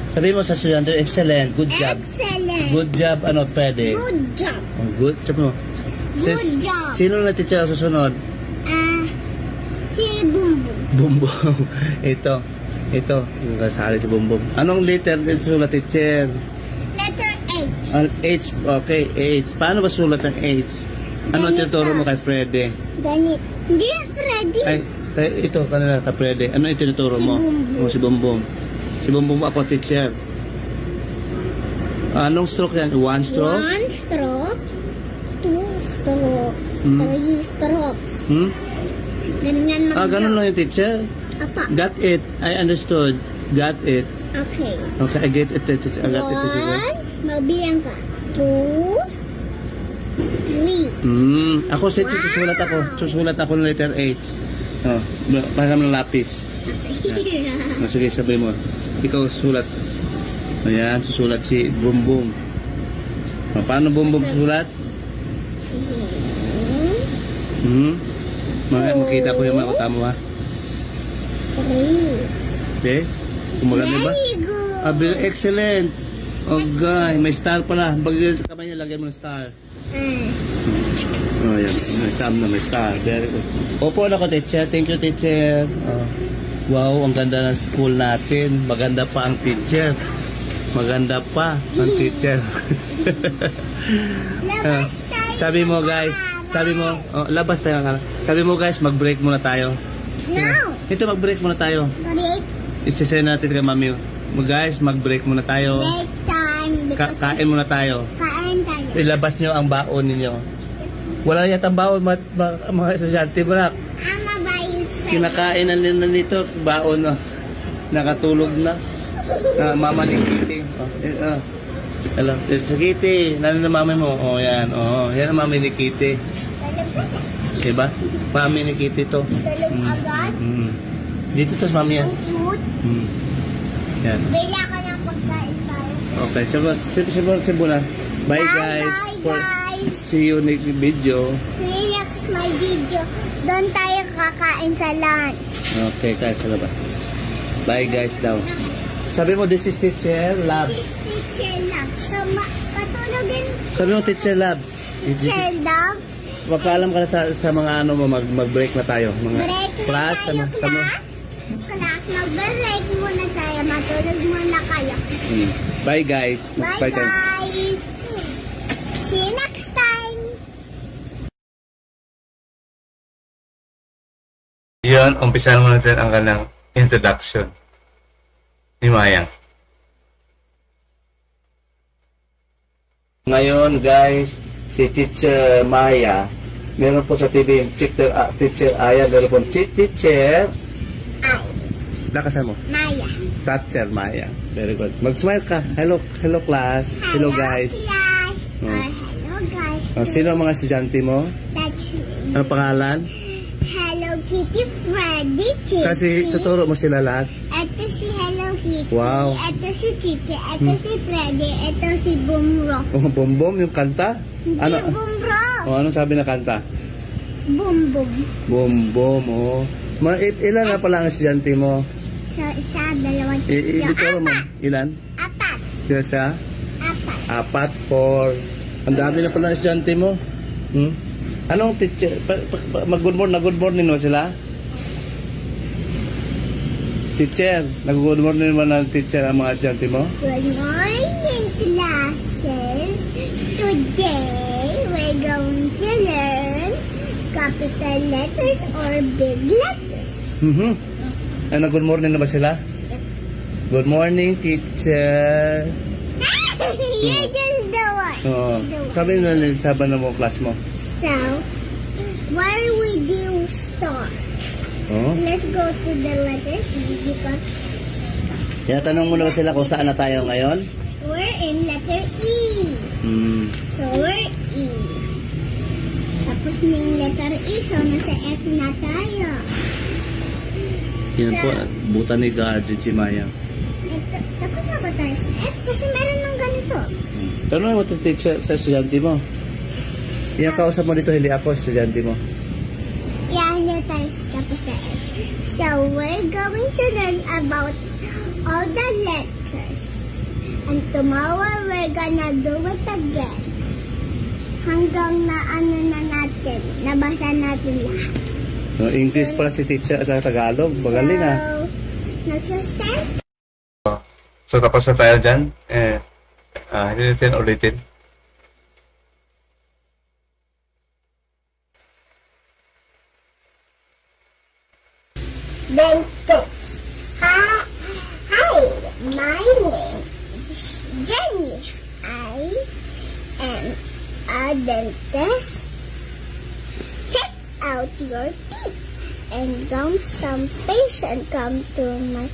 Sabi mo sa estudyante, excellent. Good job. Excellent. Good job, ano, Fede? Good job. Oh, good job mo. Good job. Sino na teacher ang susunod? Si Bumbum. Bumbum. Ito. Yung kasali si Bumbum. Anong letter din sulat, teacher? Letter H. H. Okay, H. Paano ba sulat ng H? Ano ang Ganito. tinuturo mo kay Freddy? Ganit. Hindi, Freddy. Ay, ito kanila kay Freddy. Ano yung tinuturo Si mo? Bumbum. Si Bumbum. Si Bumbum ako, teacher. Anong stroke yan? 1 stroke? 1 stroke. 2 strokes. 3 strokes. Ganyan Ganun lang yung teacher. Apa. Got it. I understood. Got it. Okay. Okay, I get it, teacher. I got it, teacher. 1, magbilang ka. 2, 3. Ako, teacher, susulat ako ng letter H. Oh, para ng lapis. Sige, sabay mo. Ikaw sulat. Ayan, susulat si Bumbum. Paano Bumbum susulat? Makita ko yung mga kata mo, ha? 3. Okay? Kumaganda ba? Very good. Excellent. Okay, may star pala. Pag kamay niya, lagyan mo ng star. Oh, yan. May star. Very good. Opo na ko, teacher. Thank you, teacher. Wow, ang ganda ng school natin. Maganda pa ang teacher. Sabi mo, guys. Labas tayo. Sabi mo, guys, mag-break muna tayo. No. Ito, mag-break muna tayo. Break. Isisend natin kay mami. Guys, mag-break muna tayo. Break time. Kain muna tayo. Kain tayo. Ilabas nyo ang baon ninyo. Wala yata baon, mga estudyante mo na. Kinakain na nila nito, baon na. Nakatulog na. Mama ni Kitty. Hello, sa Kitty. Nano na mami mo? Yan. Yan ang mami ni Kitty. Diba? Mami ni Kitty to. Tulog agad? Dito to sa mami yan. Ang cute. Yan. Bila ka ng pagkain tayo. Okay, sibo na. Bye guys. See you next video. See you next my video. Doon tayo kakain sa lunch. Okay, guys, salamat. Bye guys daw. Sabi mo, this is Teacher Labs. This is Teacher Labs. So, patulogin. Sabi mo, Teacher Labs. Teacher Labs. Papaalam ka na sa mga ano mo, mag-break na tayo. Mga break class. Na tayo, class. Mag-break muna tayo. Matulog muna kayo. Bye guys. Bye guys. See you next time. Yun, umpisahan mo natin ang kanang introduction ni Maya. Ngayon guys, si Teacher Maya, meron po sa TV, Teacher Aya, meron po Teacher Lakasan mo. Maya. Teacher Maya. Very good. Mag-smile ka. Hello class. Hello guys. Hello guys. Sino ang mga estudyante mo? That's Ano pangalan? Hello Kitty, Freddy, Chicky. Sa tuturo mo sila lahat? Ito si Hello Kitty. Wow. Ito si Chicky. Ito si Freddy. Ito si Bumro. Bumbum, yung kanta? Hindi Bumro. Anong sabi na kanta? Bumbum. Bumbum, ilan na pala ang estudyante mo? Isa, dalawang, Ituturo mo. Ilan? 4. Sila siya? 4. 4. Ang dami na pala ang estudyante mo. Anong teacher? Mag-good morning mo sila? Teacher, nag-good morning mo ng teacher ang mga estudyante mo? Good morning, classes. Today, we're going to learn capital letters or big letters. Good morning na ba sila? Good morning, teacher. You're just the one. Sabi na mo class mo. So, where would you start? Let's go to the letters. Tinatanong mo na ba sila kung saan na tayo ngayon? We're in letter E. So, we're E. Tapos yung letter E, so nasa F na tayo. Yan po, butan ni Garden si Maya. Tapos na ba tayo sa F? Kasi meron ng ganito. Tanong mo ito sa estudyante mo. Yung kausap mo dito, hindi ako, estudyante mo. Yeah, hindi tayo tapos sa F. So, we're going to learn about all the letters. And tomorrow, we're gonna do it again. Hanggang na ano na natin, nabasa natin lahat. English pala si teacher sa Tagalog. Magaling ah. Nasa-start? So, tapos na tayo dyan. Hindi natin ulitin. Then this. Hi, my name is Jenny. I am a dentist. Check out your teeth. And some patient come to my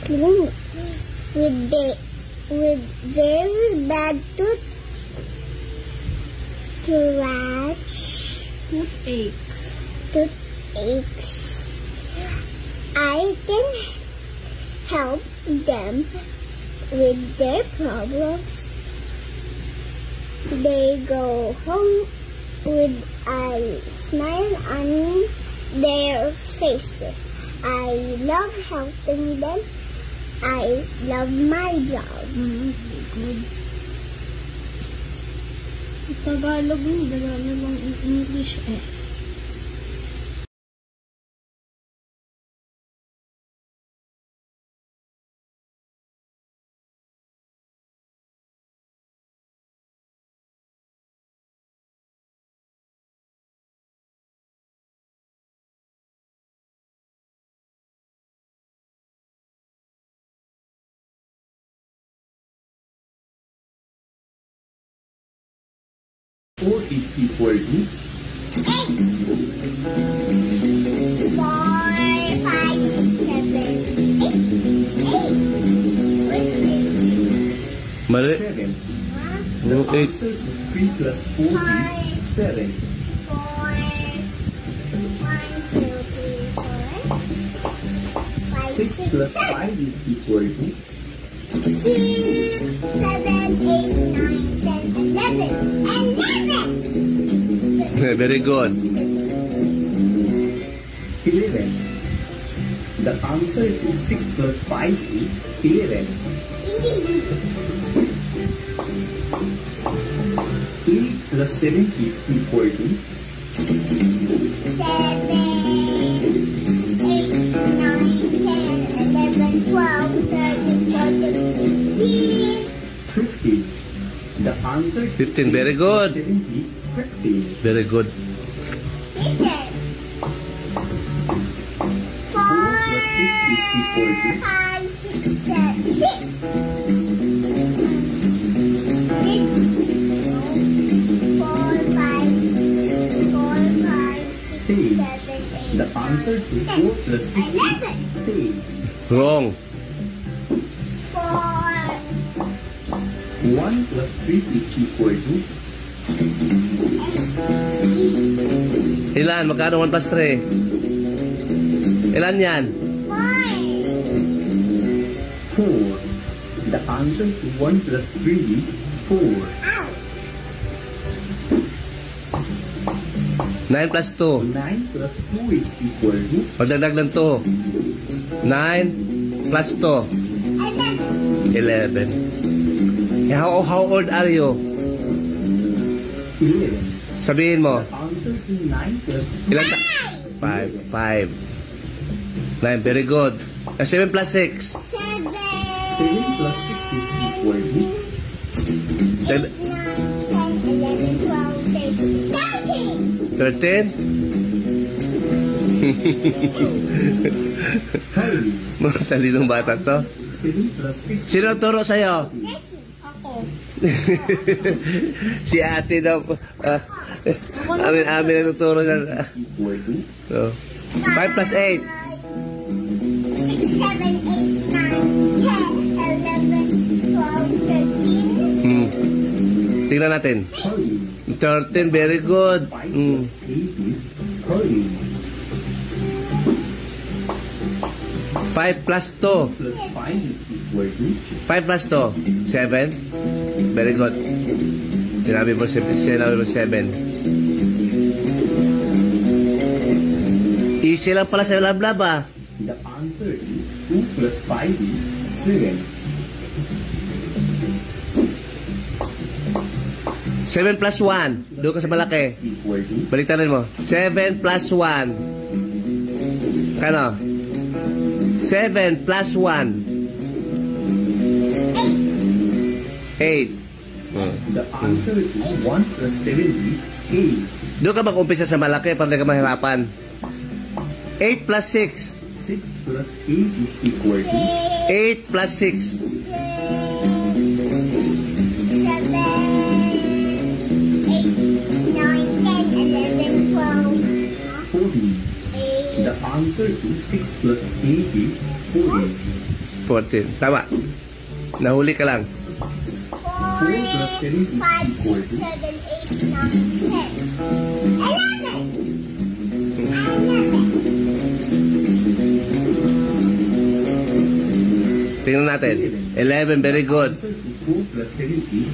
clinic with very bad toothaches. I can help them with their problems. They go home with a smile on their faces. I love helping them. I love my job. Good. Tagalog ni, Tagalog lang English eh. Four is equal to 8. 4, 5, 6, 7, 8. 8. Mali. 7. No, 8. 3 plus 4 is 7. 4. 1, 2, 3, 4. 6 plus 5 is equal to 6, 7, 8, 9, 10, 11. 11! Very good. 11. The answer is 6 plus 5 is 11. 8 plus 7 is equal to 7, 8, 9, 10, 11, 12, 13, 14, 15. 15. The answer 15. Very good. 15. Very good. 4 plus 6 is equal to 5, 6, 7, 6. 4, 5, 6, 7, 8. The answer to 4 plus 6 is 10. Wrong. 4. 1 plus 3 is equal to Ilan? Magkano 1 plus 3? Ilan yan? 4. 4. The answer to 1 plus 3 is 4. 9 plus 2. 9 plus 2 is equal to Magdagdag ng 2. 9 plus 2. 11. How old are you? 11. Sabihin mo. Answer to 9 plus Ilan ka? 5. 9. Very good. 7 plus 6. 7. 7 plus 6 is equal to 8, 9, 10, 11, 12, 13. 13? Talinong bata to. 7 plus 6 Sino turo sa'yo? Ako. Si ate daw. Amin ang tuturo na. equal to So, 5 plus 8. Tingnan natin. 13, very good. 5 plus 8 is 30. 5 plus 2. Plus 5 is equal to 5 plus 2. 7. Very good. Sinabi mo 7. Easy lang pala sa lab-lab ah. the answer is 2 plus 5 is 7. 7 plus 1. Doon ka sa malaki. Equal to Baliktarin mo. 7 plus 1. Kano? 7 plus 1. 8. the answer is 1 plus 7 is 8. Doon ka mag-umpisa sa malaki para hindi ka mahirapan. 8 plus 6. 6 plus 8 is equal to 8 plus 6. 14. The answer to 6 plus 8 is 14. 14. Tama. Nahuli ka lang. 4 plus 7 is equal to 11. Tingnan natin. 11. Very good. answer to 4 plus 7 is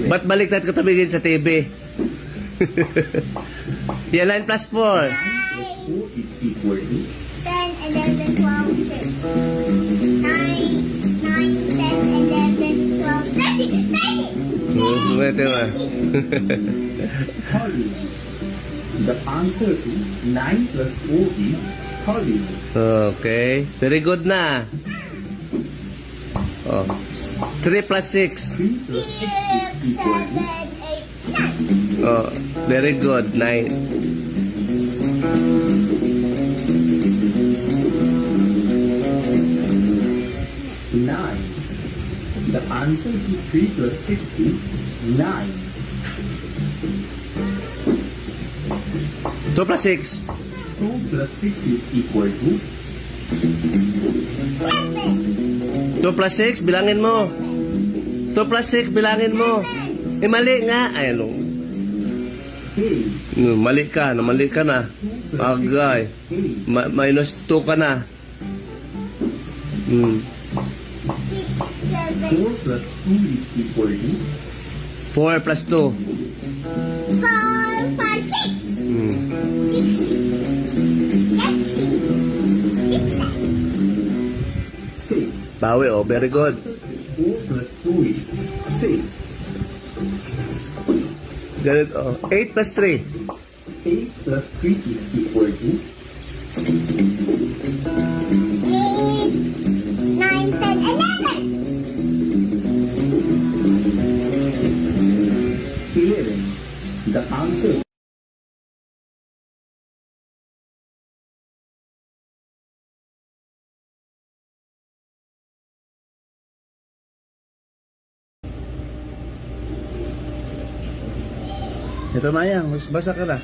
11. Ba't baliktad ka tumingin sa TV? Yan, 9 plus 4. 4 is equal to 10, 11, 12, 13. 9, 10, 11, 12, 13. 30. Ito ba? 30. The answer to 9 plus 4 is 30. Okay. Very good na. Oh. 3 plus 6. 3 plus 6 is equal to 7, 8, 9. Oh. Very good. 9. 9. The answer to 3 plus 6 is 9. 2 plus 6. 2 plus 6 is equal to 2 plus 6, bilangin mo. 2 plus 6, bilangin mo. Eh, mali nga. Ay, ano. 8. Mali ka. Namali ka na. Agay. 8. Minus 2 ka na. 6, 7, 4 plus 2 is equal to 4 plus 2. 4, 5, 6. 6. Bawi, oh. Very good. 4 plus 2 is 6. Ganun, oh. 8 plus 3. 8 plus 3 is equal to 8, 9, 10, 11. The answer Ito, Mayang. Basa ka na.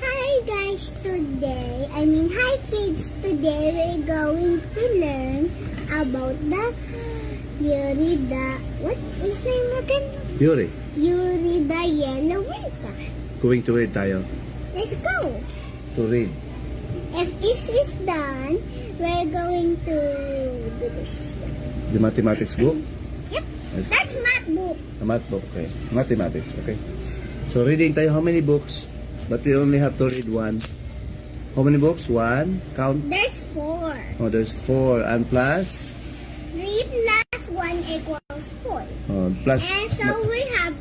Hi guys, hi kids, today we're going to learn about the Yuri the, what is name again? Yuri. Yuri the Yellow Winter. Going to read tayo. Let's go. To read. If this is done, we're going to do this. The mathematics book. Yep, that's math book. A math book, okay. Mathematics, okay. So, reading tayo. How many books? But we only have to read 1. How many books? 1. Count. There's 4. Oh, there's 4. And plus? 3 plus 1 equals 4. Oh, plus. And so we have,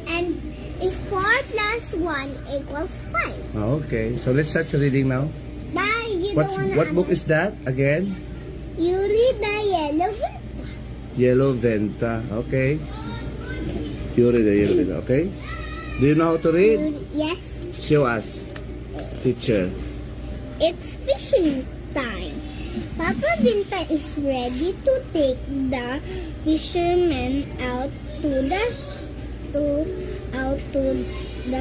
and if 4 plus 1 equals 5. Oh, okay. So, let's start reading now. Bye, you don't wanna What book is that again? Yuri the Yellow Winter. Yellow Venta. Okay. Yuri the Yellow Venta. Okay. Do you know how to read? Yes, Show us. Teacher. it's fishing time. Papa Vinta is ready to take the fishermen out to the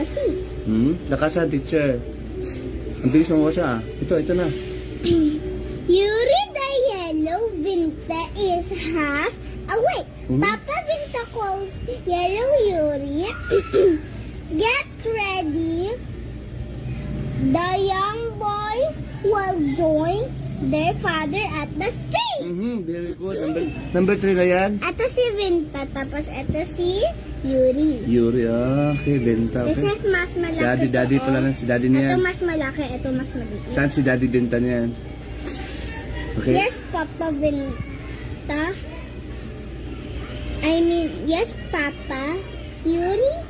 sea. Nakasan, teacher. Ang bilis mo siya. Ito na. Yuri half awake. Papa Vinta calls Yellow Yuri. Get ready. The young boys will join their father at the sea. Very good. Number 3 na yan? Ito si Vinta, tapos ito si Yuri. Yuri, okay, Vinta. This Okay. is mas malaki. Daddy ito, pala na si daddy Ito niyan. mas malaki, ito mas maliit. Saan si Daddy Vinta niyan? Okay. Yes, Papa Vinta. Yes, Papa. Yuri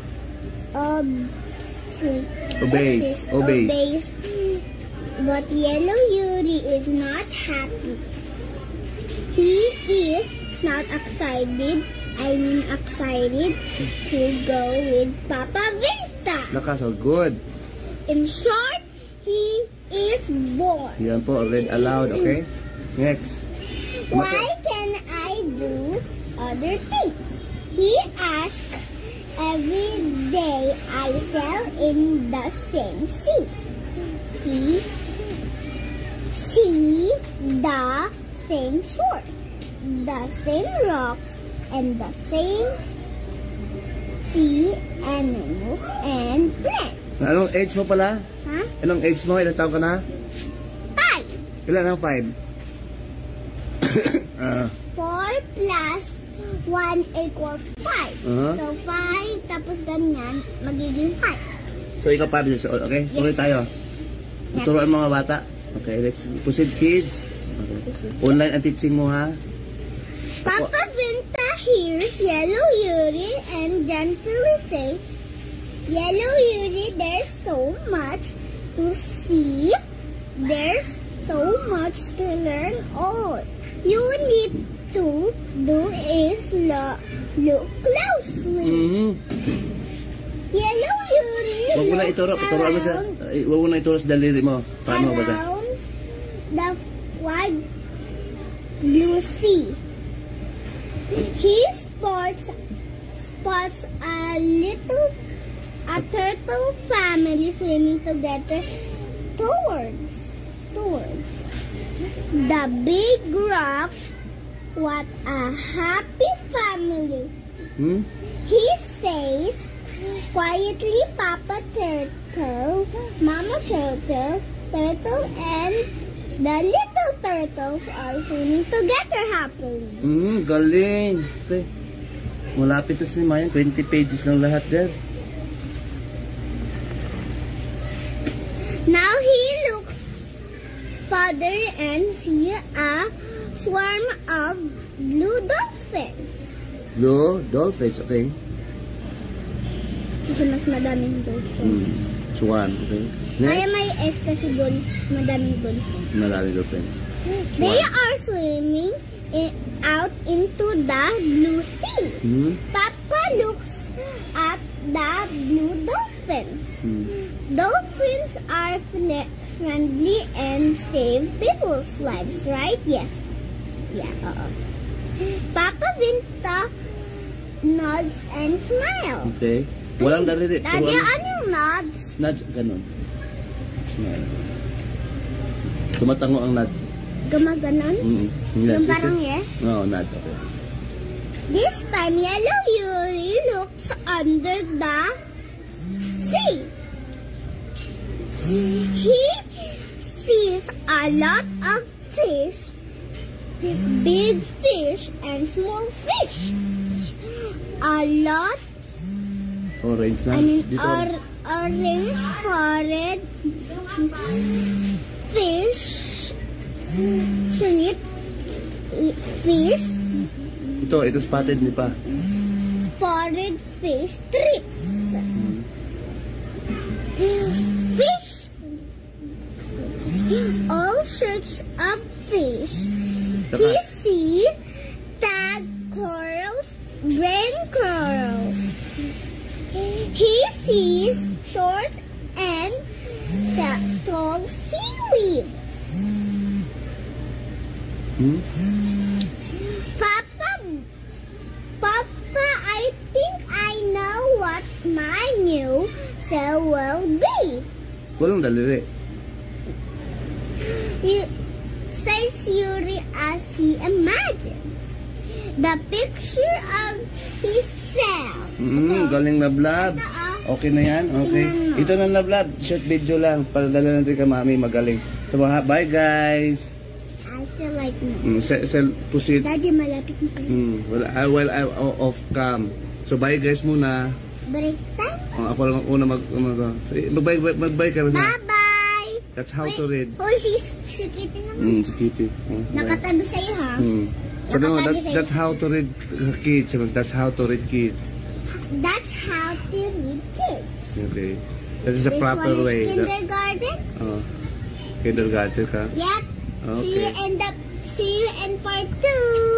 obeys. But Yellow Yuri is not happy. He is not excited to go with Papa Vinta. Lakas, oh, good. In short, he is bored. Yan po, read aloud, okay? Next. Why can I do other things? He asked. Every day I sail in the same sea. See the same shore, the same rocks, and the same sea animals and plants. Anong age mo pala? Huh? Anong age mo? Ilang taon ka na? 5. Ilan ang 5? 4 plus 1 equals 5. So 5 tapos ganyan, magiging 5. So ikaw pa rin suot, okay? Yes. Tuloy tayo. Tuturuan mga bata. Okay, let's proceed, kids. Okay. Online ang teaching mo, ha? Papa Vinta hears Yellow Yuri and gently say, Yellow Yuri, there's so much to see. There's so much to learn. All you need to do is look closely. Yellow Yuri Huwag mo na ituro. Turuan mo siya. Huwag mo na ituro sa daliri mo. Paano mo basa? around the wide blue sea. He spots a turtle family swimming together towards the big rock. What a happy family! He says quietly, Papa Turtle, Mama Turtle, and the little turtles are swimming together happily. Galing. Okay. Malapit to si Mayan. 20 pages ng lahat there. Now he looks further and sees a swarm of blue dolphins. Blue dolphins, okay? Kasi mas madaming dolphins. Swan, okay? Kaya Next. may S kasi madaming dolphins. Maraming dolphins. They are swimming out into the blue sea. Papa looks at the blue dolphins. Dolphins are friendly and save people's lives, right? Yes. Yeah. Papa Vinta nods and smiles. Okay. Walang daliri. Daddy, ano yung nods? Nudge, ganun. Smile. Tumatango ang nudge. Gumaganon? Yung parang yes? Oo, nudge. Okay. This time, Yellow Yuri looks under the sea. He sees a lot of fish, big fish and small fish. A lot Orange na. Dito. orange spotted fish, fish, Ito spotted ni pa. spotted fish strips. Fish, all sorts of fish. He sees tag corals, brain corals. He sees short and tall seaweeds. Papa, I think I know what my new cell will be. Walang daliri. Says Yuri as he imagines. the picture of himself. Galing Lablab. Okay na yan? Okay. Ito na Lablab. Short video lang. Padala natin kay Mami. Magaling. So, bye guys. I still like me. Proceed. Daddy, malapit mo kayo. Well, I'm off cam. So, bye guys muna. Break time? Ako lang una mag-bye ka rin. Bye-bye! That's how to read. Hoy, si Kitty naman. Si Kitty. Nakatabi sa'yo, ha? So, no, that's how to read kids. That's how to read kids. That's how to read kids. Okay. That is the proper way. This one is kindergarten? Kindergarten ka? Yep. Okay. See you in part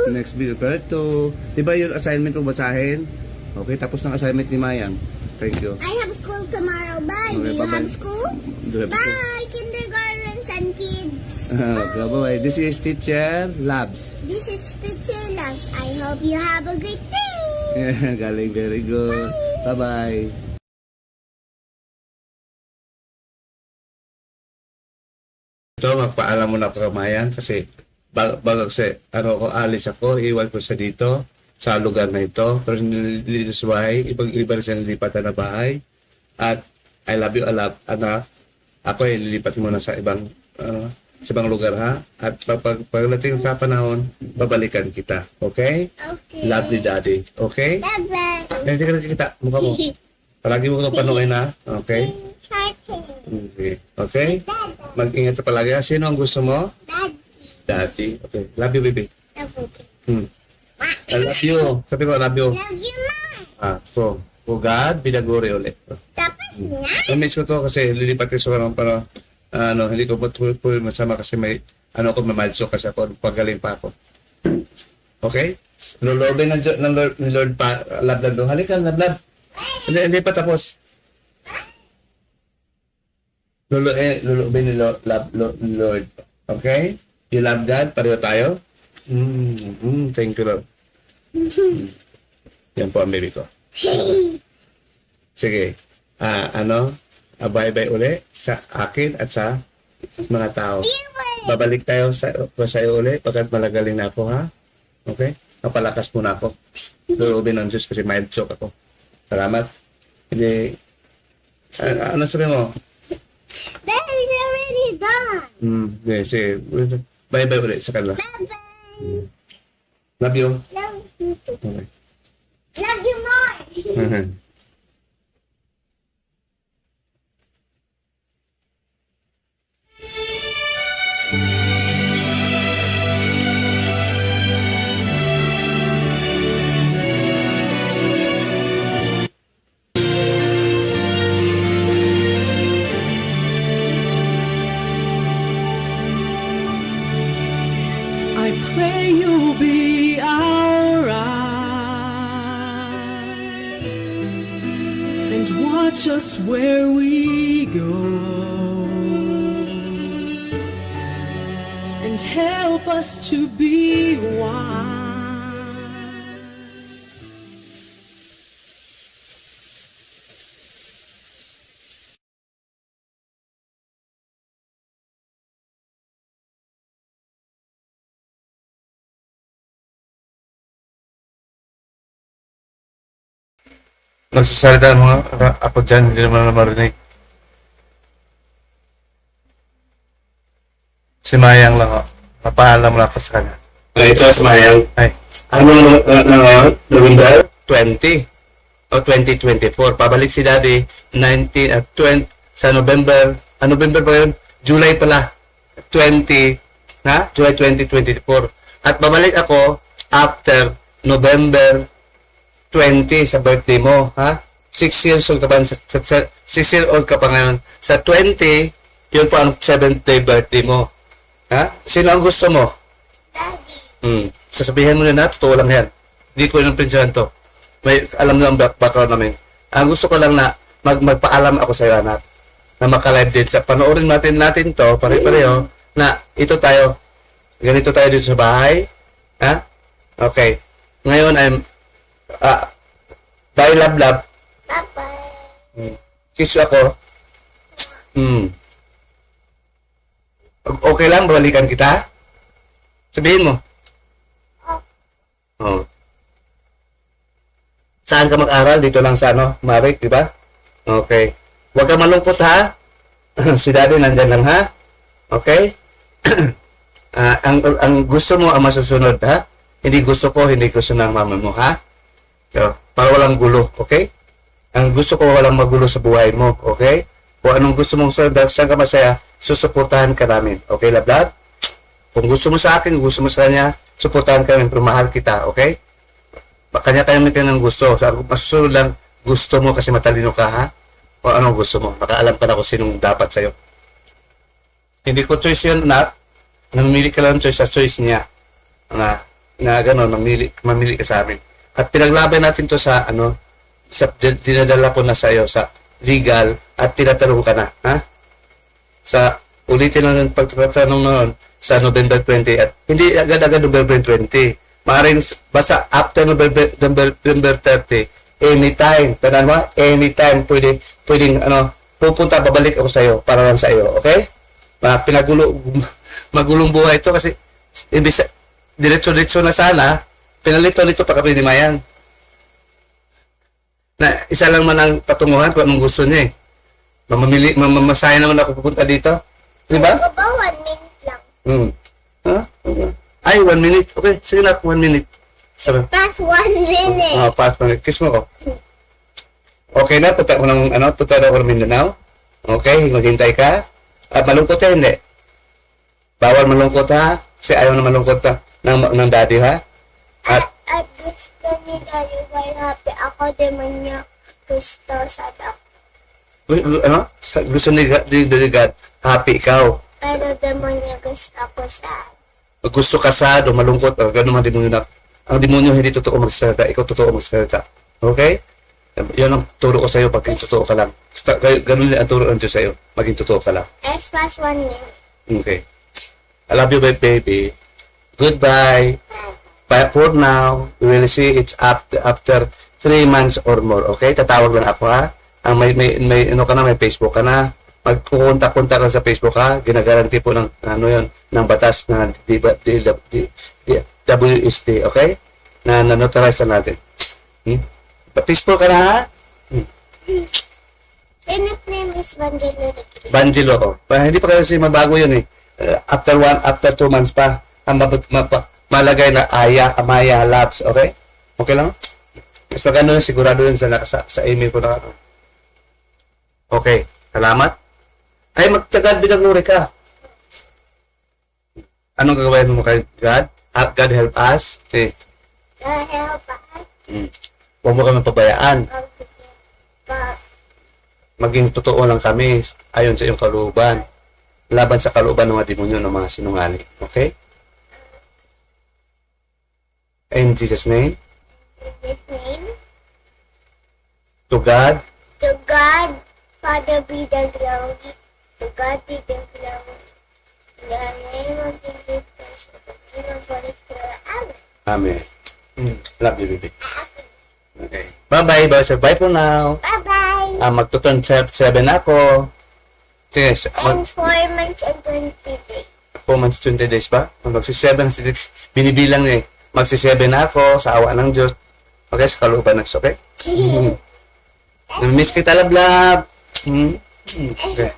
2. Next video, part 2. Diba yung assignment mo basahin? Okay, tapos ng assignment ni Mayang. Thank you. I have school tomorrow. Bye. Okay, Do you bye-bye. have school? Do you have school? Bye, kindergartens and kids. Okay, bye-bye. This is Teacher Labs. This is Teacher Labs. I hope you have a great day. Galing, very good. Bye-bye. Ito, magpaalam mo na ako kamayan kasi bago kasi ako alis ako, iwan ko sa dito sa lugar na ito, pero dito sa bahay, iba rin sa nilipatan na bahay. At I love you, anak. Ako ay lilipat muna sa ibang lugar, ha? At pagdating sa panahon, babalikan kita. Okay? Okay. Love you, Daddy. Okay? Bye-bye. Hindi ka kita. Mukha mo. Palagi mo ito panuin, ha? Okay? Okay. Okay? Mag-ingat ka palagi. Sino ang gusto mo? Daddy. Okay. Love you, baby. I love you. Sabi ko, I love you. Love you, Ma. So, God, binaguri ulit. Tapos na? Na-miss ko to kasi lilipat ko sa para hindi ko masama kasi may ako mamalso kasi ako pagaling pa ako. Okay? Lulobin ni Lord pa Lablab doon. Halika, Lablab. Hindi pa tapos. Lulobin ni Lord. Okay? You love God? Pareho tayo? Thank you, Lord. Yan po ang baby ko. Sige. Bye-bye uli sa akin at sa mga tao. Babalik tayo sa iyo uli pagkat malagaling na ako, ha? Okay? Napalakas muna ako. Lulubin ng Diyos kasi mild choke ako. Salamat. Hindi. Ano sabi mo? Daddy, you're already done. Sige. Bye-bye uli sa kanila. Bye-bye. Love you. Love you too. Okay. Love you more. I pray you'll be alright and watch us where we go and help us to be wise. Nagsasalita ang mga apo dyan, hindi naman na marinig. Si Mayang lang, mapaalam lang ako sa kanya. Ito si Mayang. Ay, Ano na ngayon? November? 20 o 2024. Pabalik si Daddy 19 at 20 sa November. November pa yun? July pala. 20 na? July 2024. At babalik ako after November 20 sa birthday mo, ha? 6 years old ka pa, 6 years old ka pa ngayon. Sa 20, yun po ang 7th day birthday mo. Ha? Sino ang gusto mo? Sasabihin mo na, totoo lang yan. Hindi ko yung pinsahan to. May alam nyo ang background namin. Ang gusto ko lang na magpaalam ako sa iyo, anak. Na makalive din. Sa panoorin natin to, pare-pareho, na ito tayo, ganito tayo dito sa bahay. Ha? Okay. Ngayon, bye, love. Bye-bye. Kiss ako. Okay lang, balikan kita? Sabihin mo. Oh. Saan ka mag-aral? Dito lang sa ano, Marik, di ba? Okay. Huwag ka malungkot ha. Si Daddy nandyan lang ha. Okay? Ang gusto mo ang masusunod ha. Hindi gusto ko, hindi gusto ng mama mo ha. So, para walang gulo, okay? Ang gusto ko walang magulo sa buhay mo, okay? Kung anong gusto mong saan ka masaya, susuportahan ka namin. Okay, love? Kung gusto mo sa akin, gusto mo sa kanya, suportahan ka namin, pero mahal kita, okay? Kanya-kanya ka ng gusto. So, masusunod lang, gusto mo kasi matalino ka, ha? O anong gusto mo? Makaalam ka na kung sinong dapat sa'yo. Hindi ko choice yun, anak. Namimili ka lang choice sa choice niya. Na gano'n, mamili ka sa amin. At pinaglaban natin to sa, dinadala ko na sa'yo, sa legal, at tinatanong ka na, ha? Sa, ulitin lang ng pagtatanong noon, sa November 20, at hindi agad-agad November 20. Maaaring basta after November 30, anytime, tandaan mo, anytime, pwedeng, pupunta, babalik ako sa'yo, para lang sa'yo, okay? Magulong buhay ito kasi, diretso-diretso na sana, pinalito-lito pa kami ni Mayan. Na isa lang man ang patunguhan kung anong gusto niya eh. Mamasaya naman ako pupunta dito. Di ba? Ako ba 1 minute lang? Huh? Okay. Ay, 1 minute. Okay, sige na, 1 minute. Sabi. Past 1 minute. Past 1 minute. Kiss mo ko. Okay na, punta ko ng, punta na ako ng Mindanao. Okay, maghintay ka. At malungkot ka, hindi. Bawal malungkot ha. Kasi ayaw na malungkot ng daddy ha. At gusto ni Daddy why happy ako, di man niya gusto sa dak. Gusto ni God, happy ikaw. Pero di man niya gusto ako sa... Gusto ka sad o malungkot, gano'n mga demonyo na. Ang demonyo hindi totoo magsalita, ikaw totoo magsalita. Okay? Yan ang turo ko sa'yo, maging totoo ka lang. Gano'n ang turo ng Diyos sa'yo, maging totoo ka lang. It's past 1 minute. Okay. I love you, baby. Goodbye. But for now, we will see it's after 3 months or more. Okay? Tatawag lang ako ha. May Facebook ka na. Magkukontak-kontak ka sa Facebook ha. Ginagaranti po ng ng batas na WSD, okay? Na notarize natin. Peaceful ka na ha? Pinak name is Banjelo. Banjelo, oh. Hindi pa kasi mabago yun eh. After 2 months pa. Malagay na Amaya Labs, okay? Okay lang? Mas maganda yun, sigurado yun sa email ko na. Okay, salamat. Ay, magtagad binaguri ka. Anong gagawin mo kay God? God help us. Okay. God help us. Huwag mo kami pabayaan. Maging totoo lang kami ayon sa iyong kalooban. Laban sa kalooban ng mga demonyo ng mga sinungaling. Okay? In Jesus' name. In His name. To God. To God, Father be the glory. To God be the glory. In the name of Jesus Christ, in the name of Holy Spirit. Amen. Amen. Love you, baby. Okay. Bye-bye. Bye for now. Bye-bye. Magtuturn 7 ako. Yes. And 4 months and 20 days. 4 months, 20 days ba? Magsi-7. Binibilang eh. Magsi-7 na ako sa awa ng Diyos. Okay, sa kalooban ng Diyos, okay? Miss kita, love. Okay.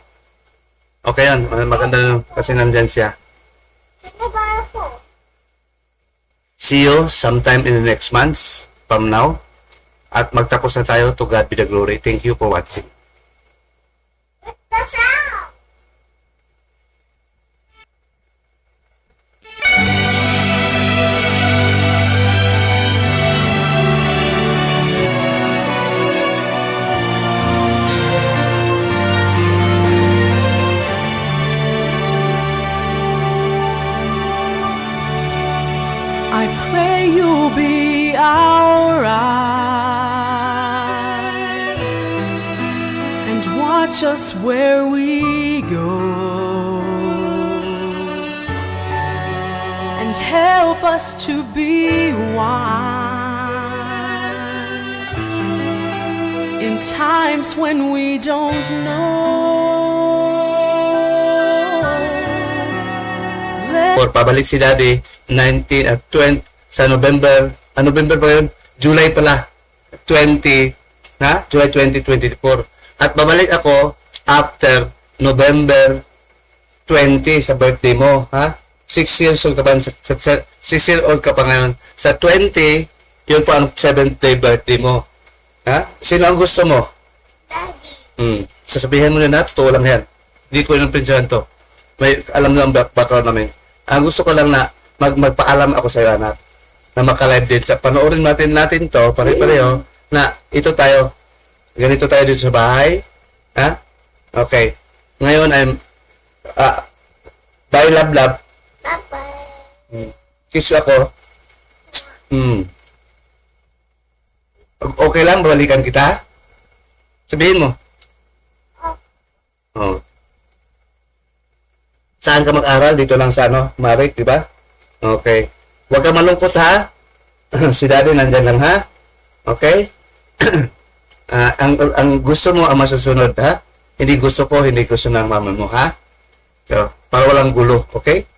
Okay yan. Maganda nun kasi nandyan siya. See you sometime in the next months from now. At magtapos na tayo. To God be the glory. Thank you for watching. That's out. I pray you'll be alright and watch us where we go and help us to be wise in times when we don't know. Or pabalik si Daddy 19 at 20 sa November. November pa yun? July pala. 20, July 2024. At babalik ako after November 20 sa birthday mo, ha? 6 years old ka pa, 6 years old ka pa ngayon. Sa 20, yun po ang 7th day birthday mo. Ha? Sino ang gusto mo? Sasabihin mo na, totoo lang yan. Hindi ko yung pinsahan to. May alam na ang background namin. Ang gusto ko lang na magpaalam ako sa iyo, anak, na makalive din. Sa panoorin natin to, pare-pareho, na ito tayo, ganito tayo dito sa bahay. Ha? Okay. Ngayon, bye, love. Bye-bye. Kiss ako. Okay lang, balikan kita? Sabihin mo. Oh. Saan ka mag-aral? Dito lang sa Marik, di ba? Okay. Huwag ka malungkot, ha? Si Daddy nandyan lang, ha? Okay? Ang gusto mo ang masusunod, ha? Hindi gusto ng mama mo, ha? So, para walang gulo, okay?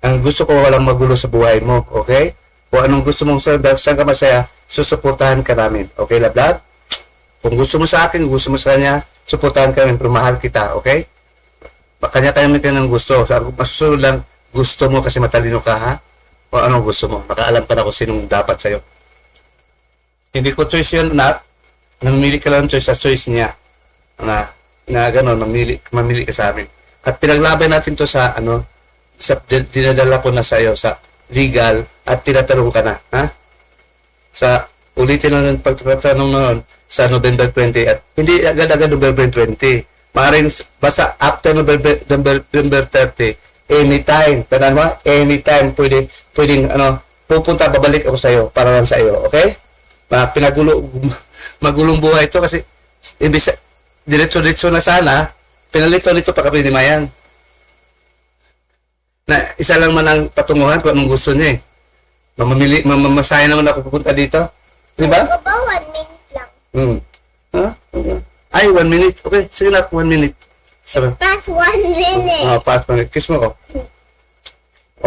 Ang gusto ko walang magulo sa buhay mo, okay? Kung anong gusto mong saan ka masaya, susuportahan ka namin. Okay, love? Kung gusto mo sa akin, gusto mo sa kanya, suportahan ka namin, pero mahal kita, okay? Kanya-kanya may ng gusto. So, masusunod lang, gusto mo kasi matalino ka, ha? O anong gusto mo? Makaalam pa na kung sinong dapat sa'yo. Hindi ko choice yun, anak. Namimili ka lang choice sa choice niya. Na gano'n, mamili ka sa amin. At pinaglaban natin to sa, dinadala ko na sa'yo sa legal at tinatanong ka na, ha? Sa ulitin na ng pagtatanong noon sa November 20 at hindi agad-agad November 20. Maaaring basta after November 30, anytime, tandaan mo, anytime pwedeng pupunta, babalik ako sa iyo para lang sa iyo, okay? Magulong buhay ito kasi diretso na sana, pinalito-lito pa kami ni Mayan. Na isa lang man ang patunguhan kung anong gusto niya eh. Mamasaya naman ako pupunta dito. Di ba? Ako ba 1 minute lang? Okay. Ay, 1 minute. Okay, sige na, 1 minute. Sabi. Past 1 minute. Past 1 minute. Kiss mo ko.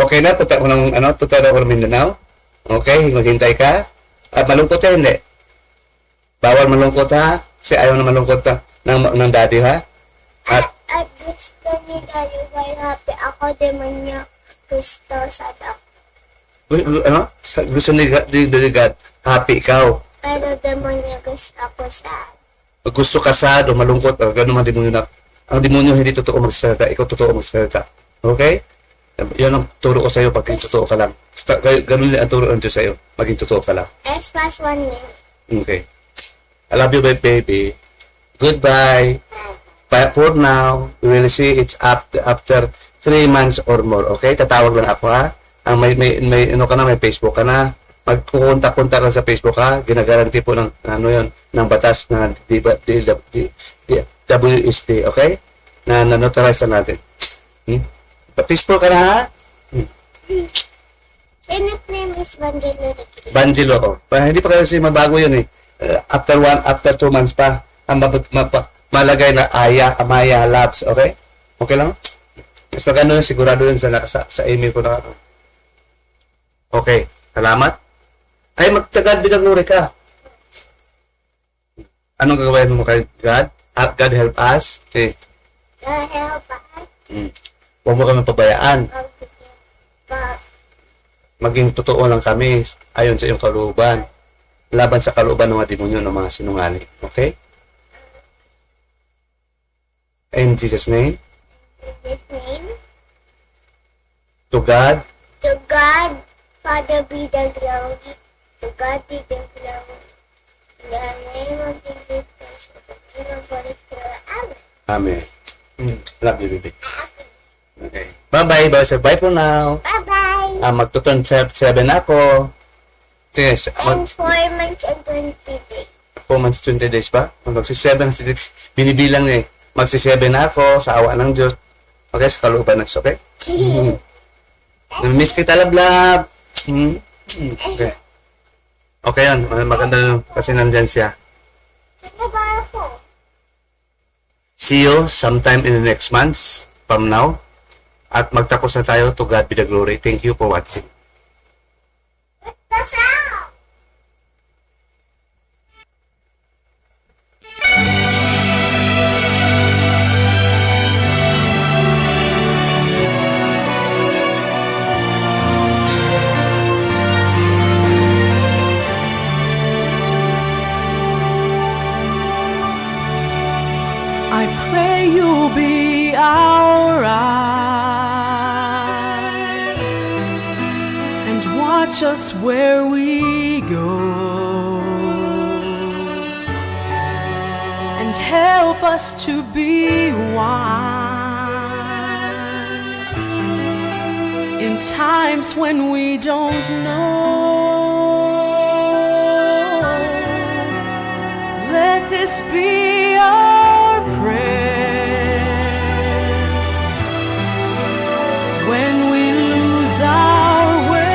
Okay na, punta ako ng Mindanao. Okay, maghintay ka. At malungkot ka, hindi. Bawal malungkot, ha? Kasi ayaw na malungkot ng daddy, ha? At gusto ni Daddy Boy happy ako, di man niya gusto sa dak. Gusto ni God, happy ikaw. Pero di man niya gusto ako sad. Gusto ka sad o malungkot, gano'n man demonyo na. Ang demonyo hindi totoo magsalita, ikaw totoo magsalita. Okay? Yan ang turo ko sa'yo, maging totoo ka lang. Ganun ang turo ng Diyos sa'yo, maging totoo ka lang. It's past 1 minute. Okay. I love you, baby. Goodbye. But for now, we will see it's after 3 months or more. Okay? Tatawag lang ako, ha? Ang may Facebook ka na. Magkukunta-kunta lang sa Facebook, ha? Ginagaranti po ng ng batas na WSD, okay? Na notarize na natin. Facebook ka na, ha? Pinit name is Banjelo. Banjelo, oh. Hindi pa kasi mabago yun, eh. After 2 months pa, ang malagay na Amaya Labs, okay? Okay lang? Mas maganda yun, sigurado yun sa email ko na. Okay, salamat. Ay, magtagal binaguri ka. Anong gagawin mo kay God? God help us. Okay. God help us. Huwag mo kami pabayaan. Maging totoo lang kami ayon sa iyong kalooban. Laban sa kalooban ng mga demonyo ng mga sinungaling. Okay? In Jesus' name. In His name. To God. To God, Father, be the glory. To God be the glory. In the name of Jesus Christ, in the name of Holy Spirit. Amen. Amen. Love you, baby. Okay. Bye-bye. Bye for now. Bye-bye. Magtuturn 7 ako. Yes. And 4 months and 20 days. 4 months, 20 days pa? Magsi-7. Binibilang eh. Magsi-7 na ako sa awa ng Diyos. Okay, sa kalooban ng Diyos. Okay? Namiss kita, love. Okay. Okay yan. Maganda kasi nandyan siya. See you sometime in the next months from now. At magtapos na tayo. To God be the glory. Thank you for watching. That's out. pray you'll be our eye and watch us where we go, and help us to be wise in times when we don't know. Let this be our prayer when we lose our way.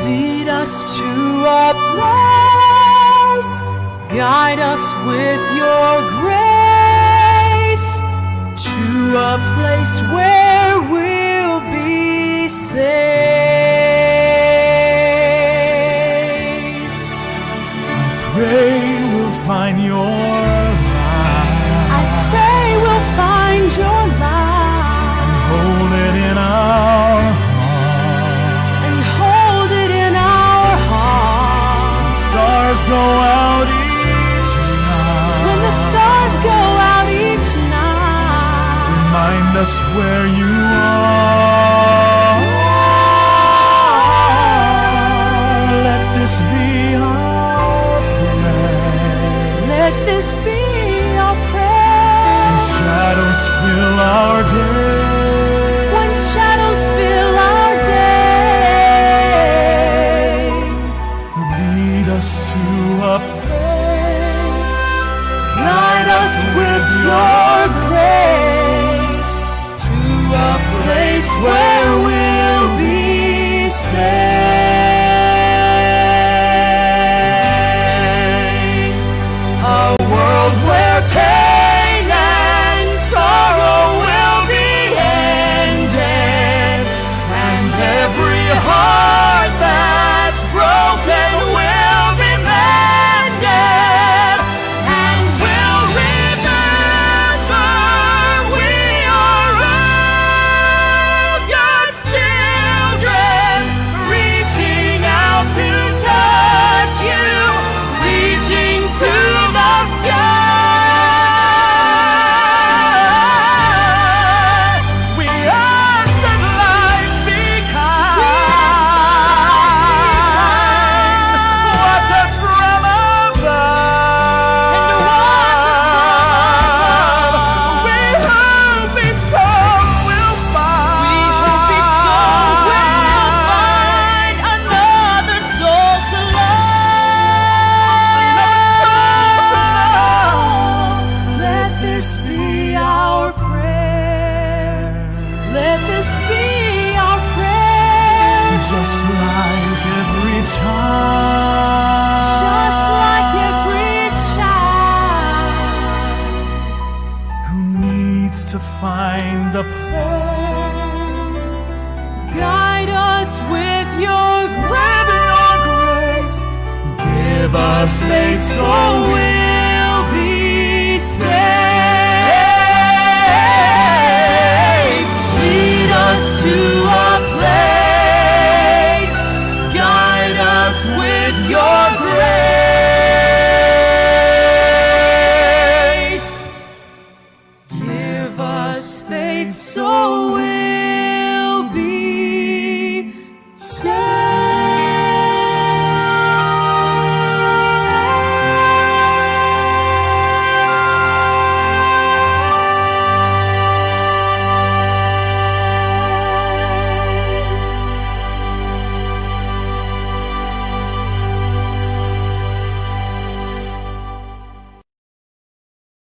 Lead us to a place, guide us with your grace, to a place where we'll be safe. Pray we'll find your light. I pray we'll find your light and hold it in our heart. and hold it in our heart. Stars go out each night. When the stars go out each night, Remind us where you are. Let this be our let this be our prayer. when shadows fill our day. When shadows fill our day, Lead us to a place, guide us with your grace, to a place where we'll be safe. A world where pain and sorrow will be ended, and every heart that's broken will be mended, and we'll remember we are all God's children, reaching out to touch you, reaching to the sky. We ask that life be kind. Watch us from above. We hope each soul will find another soul to love. Let this be our prayer. Let this be our prayer. just like every child. Just like every child who needs to find the place. guide us with your grace. Give us faith So we'll be safe. Lead us to a place, guide us with your grace. Give us faith so